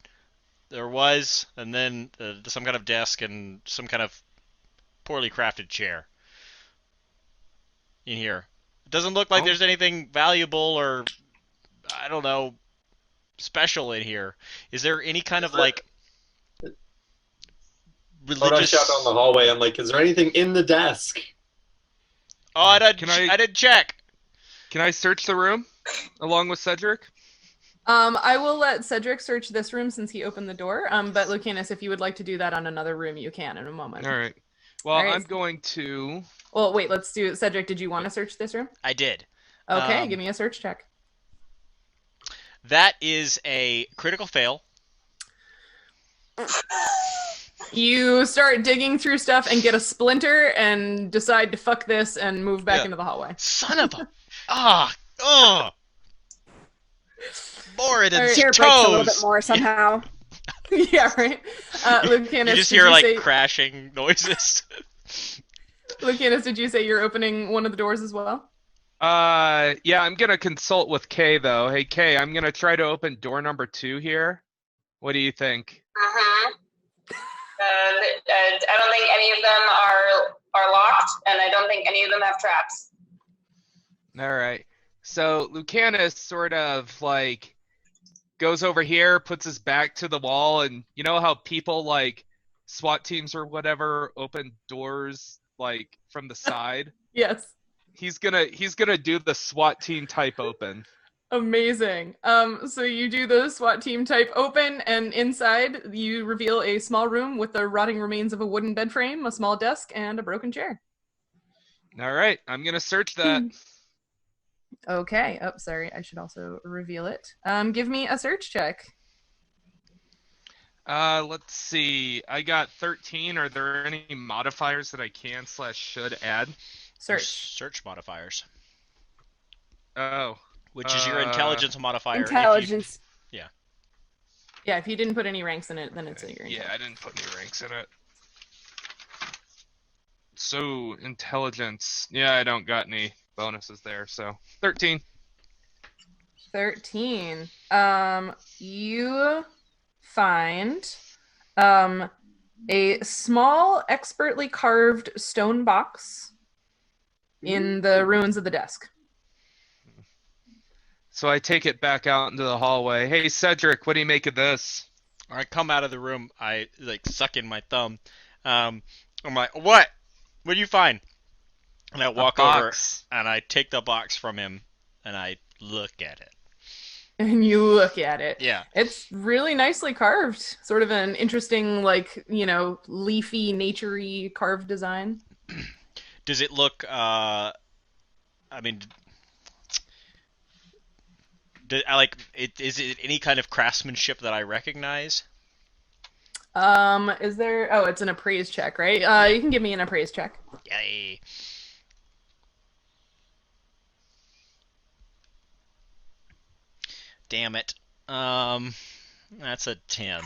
There was, and then some kind of desk and some kind of poorly crafted chair in here. It doesn't look like there's anything valuable or, I don't know, special in here. Is there any kind of like religious... When I shout down the hallway, I'm like, is there anything in the desk? Oh, I didn't check. Can I search the room along with Cedric? I will let Cedric search this room since he opened the door. But Lucanus, if you would like to do that on another room, you can in a moment. All right. Well, All right. I'm going to... Well, wait, let's do it. Cedric, did you want to search this room? I did. Okay, give me a search check. That is a critical fail. You start digging through stuff and get a splinter and decide to fuck this and move back into the hallway. Son of a... More it in Chair toes. breaks a little bit more somehow. Yeah, right. Lucanus, You just hear like crashing noises. Lucanus, did you say you're opening one of the doors as well? Yeah, I'm gonna consult with Kay though. Hey Kay, I'm gonna try to open door number 2 here. What do you think? I don't think any of them are locked, and I don't think any of them have traps. All right. So Lucanus sort of like goes over here, puts his back to the wall, and you know how people like SWAT teams or whatever open doors like from the side? Yes. He's gonna do the SWAT team type open. Amazing. So you do the SWAT team type open, and inside you reveal a small room with the rotting remains of a wooden bed frame, a small desk, and a broken chair. All right, I'm gonna search that. Okay. Oh, sorry. I should also reveal it. Give me a search check. Let's see. I got 13. Are there any modifiers that I can/should add? There's Search. search modifiers, Oh. which is your intelligence modifier. Intelligence. Yeah, if you didn't put any ranks in it, then it's in your Yeah, I didn't put any ranks in it. So, intelligence. Yeah, I don't got any bonuses there, so 13. 13. You find a small, expertly carved stone box in the ruins of the desk. So I take it back out into the hallway. Hey, Cedric, what do you make of this? I come out of the room. I suck in my thumb. I'm like, what? What do you find? And I walk over and I take the box from him and I look at it. And you look at it. Yeah. It's really nicely carved. Sort of an interesting, leafy, naturey carved design. Does it look, is it any kind of craftsmanship that I recognize? Is there... Oh, it's an appraise check, right? You can give me an appraise check. Yay. Damn it. That's a 10.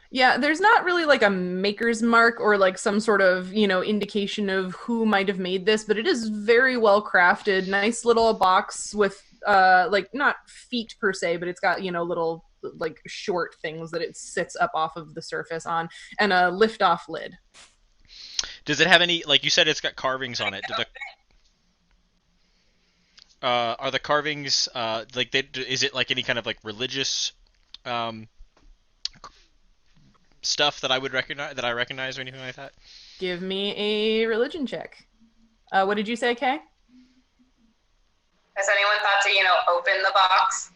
Yeah, there's not really like a maker's mark or like some sort of, indication of who might have made this, but it is very well crafted. Nice little box with, not feet per se, but it's got, little like short things that it sits up off of the surface on, and a lift-off lid. Does it have any, like you said, it's got carvings on it? Are the carvings is it like any kind of like religious stuff that I recognize or anything like that? Give me a religion check. What did you say, Kay? Has anyone thought to, open the box?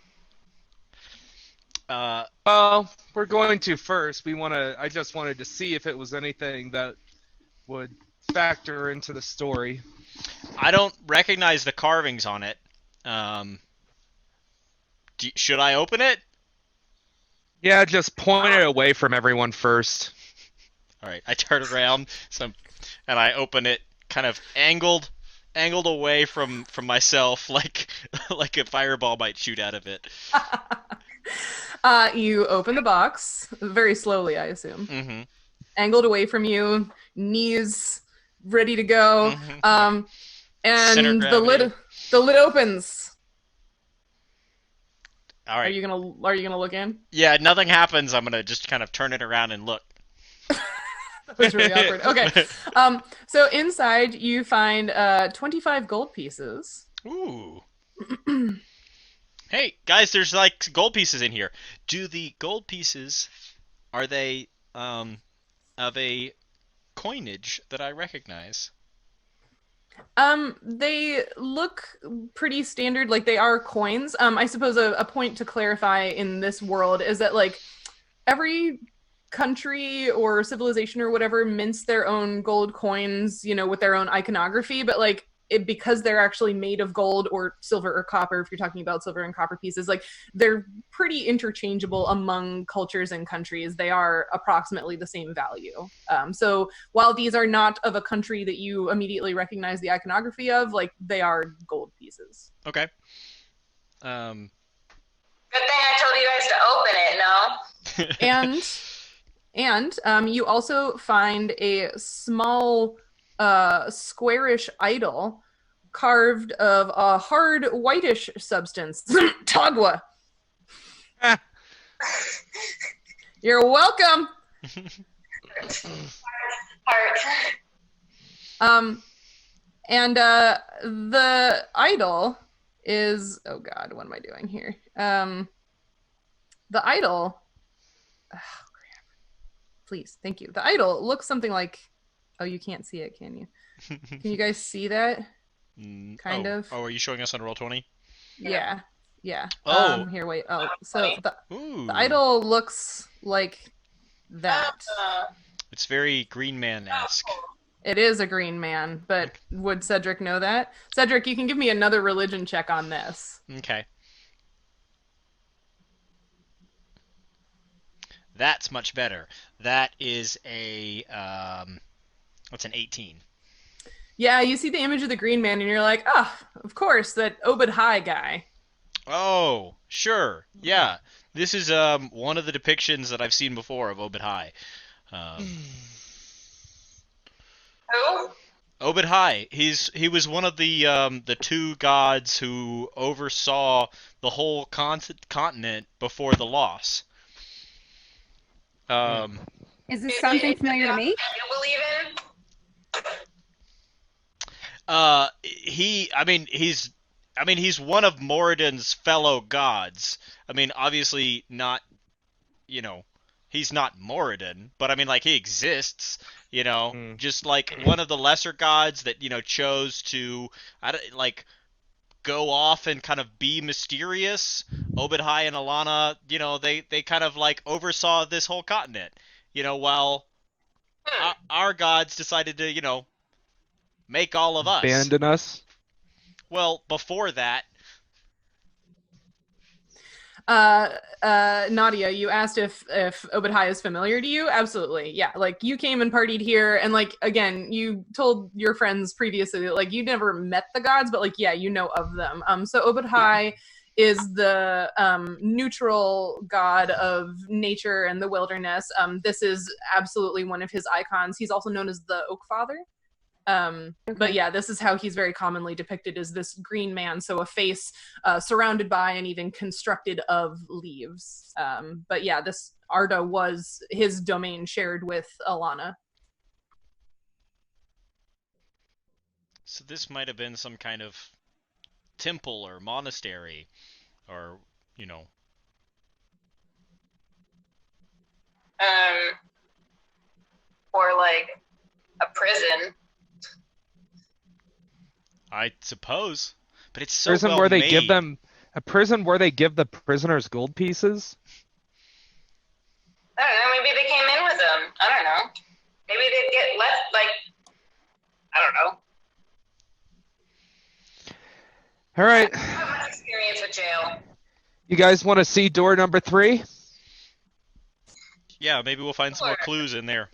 Well, we're going to first. I just wanted to see if it was anything that would factor into the story. I don't recognize the carvings on it. Should I open it? Yeah, just point it away from everyone first. All right, I turn around and I open it, kind of angled away from myself, like a fireball might shoot out of it. You open the box very slowly, I assume. Mm-hmm. Angled away from you, knees ready to go. Mm-hmm. And the lid opens. All right. Are you gonna look in? Yeah, nothing happens. I'm gonna just kind of turn it around and look. That was really awkward. Okay. So inside you find 25 gold pieces. Ooh. Hey, guys, there's like gold pieces in here. Do the gold pieces, are they of a coinage that I recognize? They look pretty standard, like they are coins. I suppose a point to clarify in this world is that like every country or civilization or whatever mints their own gold coins, with their own iconography, but like because they're actually made of gold or silver or copper, if you're talking about silver and copper pieces, like they're pretty interchangeable among cultures and countries. They are approximately the same value. So while these are not of a country that you immediately recognize the iconography of, like they are gold pieces. Okay. Good thing I told you guys to open it, no? And you also find a small squarish idol carved of a hard whitish substance. Tagua. You're welcome. Heart. And the idol is, oh god, what am I doing here? The idol, oh, crap. Please, thank you. The idol looks something like, oh, you can't see it, can you? Can you guys see that? Kind of. Oh, are you showing us on Roll20? Yeah. Oh. Here, wait. Oh, so the idol looks like that. It's very Green Man-esque. It is a green man, but would Cedric know that? Cedric, you can give me another religion check on this. Okay. That's much better. That is what's an 18? Yeah, you see the image of the green man and you're like, of course, that Obed High guy. Oh, sure. Yeah. This is one of the depictions that I've seen before of Obed High. Who? Obed High. He was one of the two gods who oversaw the whole continent before the loss. Is this something familiar to me? You believe in? He's one of Moradin's fellow gods. I mean, obviously not, he's not Moradin, but I mean, like, he exists, just like one of the lesser gods that, chose to, go off and kind of be mysterious. Obed High and Alana, they kind of, like, oversaw this whole continent, while our gods decided to, make all of us. Abandon us. Well, before that. Nautia, you asked if Obed High is familiar to you. Absolutely, yeah. Like, you came and partied here, and like, again, you told your friends previously that like you never met the gods, but like, yeah, you know of them. So Obed High is the neutral god of nature and the wilderness. This is absolutely one of his icons. He's also known as the Oak Father. But yeah, this is how he's very commonly depicted, as this green man, so a face surrounded by and even constructed of leaves. But yeah, this Arda was his domain shared with Alana. So this might have been some kind of temple or monastery, or, Or like a prison. I suppose, but it's so Prison well where they made. give them a prison where they give the prisoners gold pieces. I don't know. Maybe they came in with them. I don't know. Maybe they'd get left. Like, I don't know. All right, I don't have much experience with jail. you guys want to see door number 3? Yeah, maybe we'll find some more Sure. clues in there.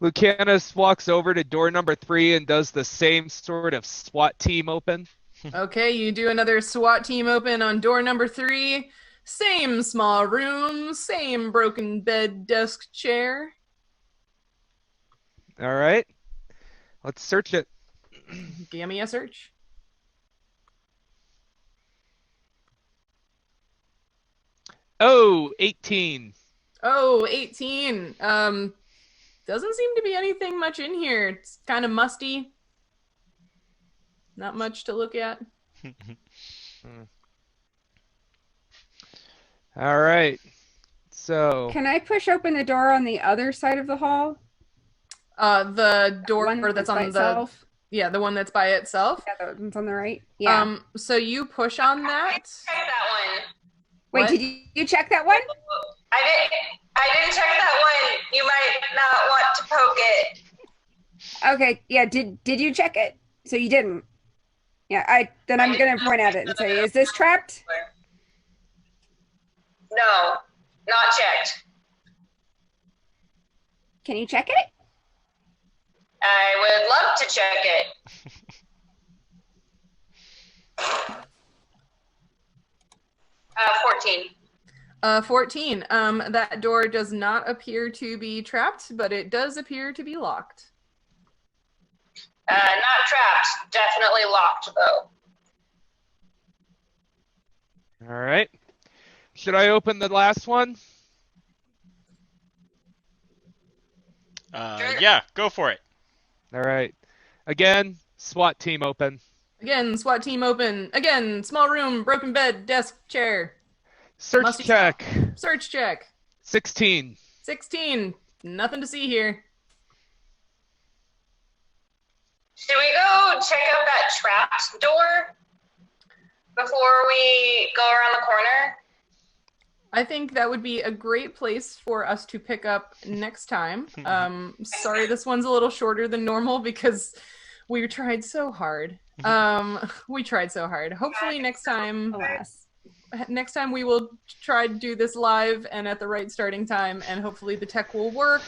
Lucanus walks over to door number 3 and does the same sort of SWAT team open. Okay, you do another SWAT team open on door number 3. Same small room, same broken bed, desk, chair. All right, let's search it. Give me a search. Oh, 18. Oh, 18. Doesn't seem to be anything much in here. It's kind of musty. Not much to look at. All right, so Can I push open the door on the other side of the hall? The door One that's by on itself? the one that's by itself. Yeah, the one's on the right. Yeah. So you push on that. Check that one. Wait, what? did you check that one? I didn't check that one. You might not want to poke it. Okay, yeah. Did you check it? So you didn't. Yeah. Then I'm gonna point at it and say, "Is this trapped?" No, not checked. Can you check it? I would love to check it. 14. 14. That door does not appear to be trapped, but it does appear to be locked. Not trapped. Definitely locked, though. all right. Should I open the last one? Sure. Yeah, go for it. All right. Again, SWAT team open. Again, SWAT team open. Again, small room, broken bed, desk, chair. Search Musty check. Search check. 16. 16. Nothing to see here. Should we go check out that trapped door before we go around the corner? I think that would be a great place for us to pick up next time. Sorry, this one's a little shorter than normal because we tried so hard. We tried so hard. Hopefully next time we will try to do this live and at the right starting time, and hopefully the tech will work.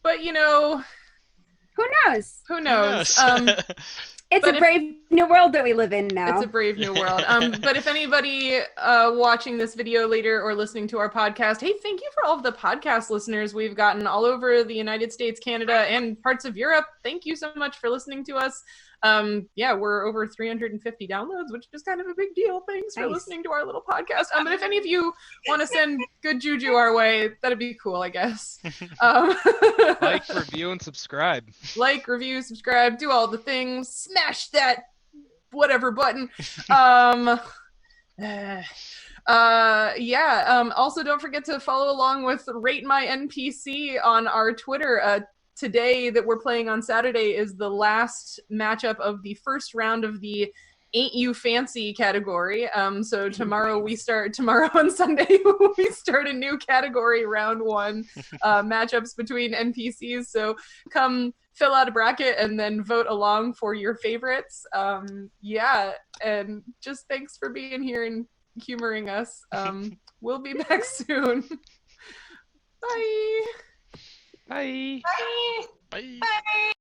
But you know, who knows? Who knows? It's a brave new world that we live in now. It's a brave new world. But if anybody watching this video later or listening to our podcast, hey, thank you for all of the podcast listeners we've gotten all over the United States, Canada, and parts of Europe. Thank you so much for listening to us. Yeah, we're over 350 downloads, which is kind of a big deal. Thanks for listening to our little podcast. But if any of you want to send good juju our way, that'd be cool, I guess. Like, review, and subscribe. Like, review, subscribe, do all the things. Smash that whatever button. Also, don't forget to follow along with Rate My NPC on our Twitter. Today that we're playing on Saturday is the last matchup of the first round of the Ain't You Fancy category. So tomorrow and Sunday we start a new category, round 1, matchups between NPCs. So come fill out a bracket and then vote along for your favorites. And just thanks for being here and humoring us. We'll be back soon. Bye. Bye. Bye. Bye.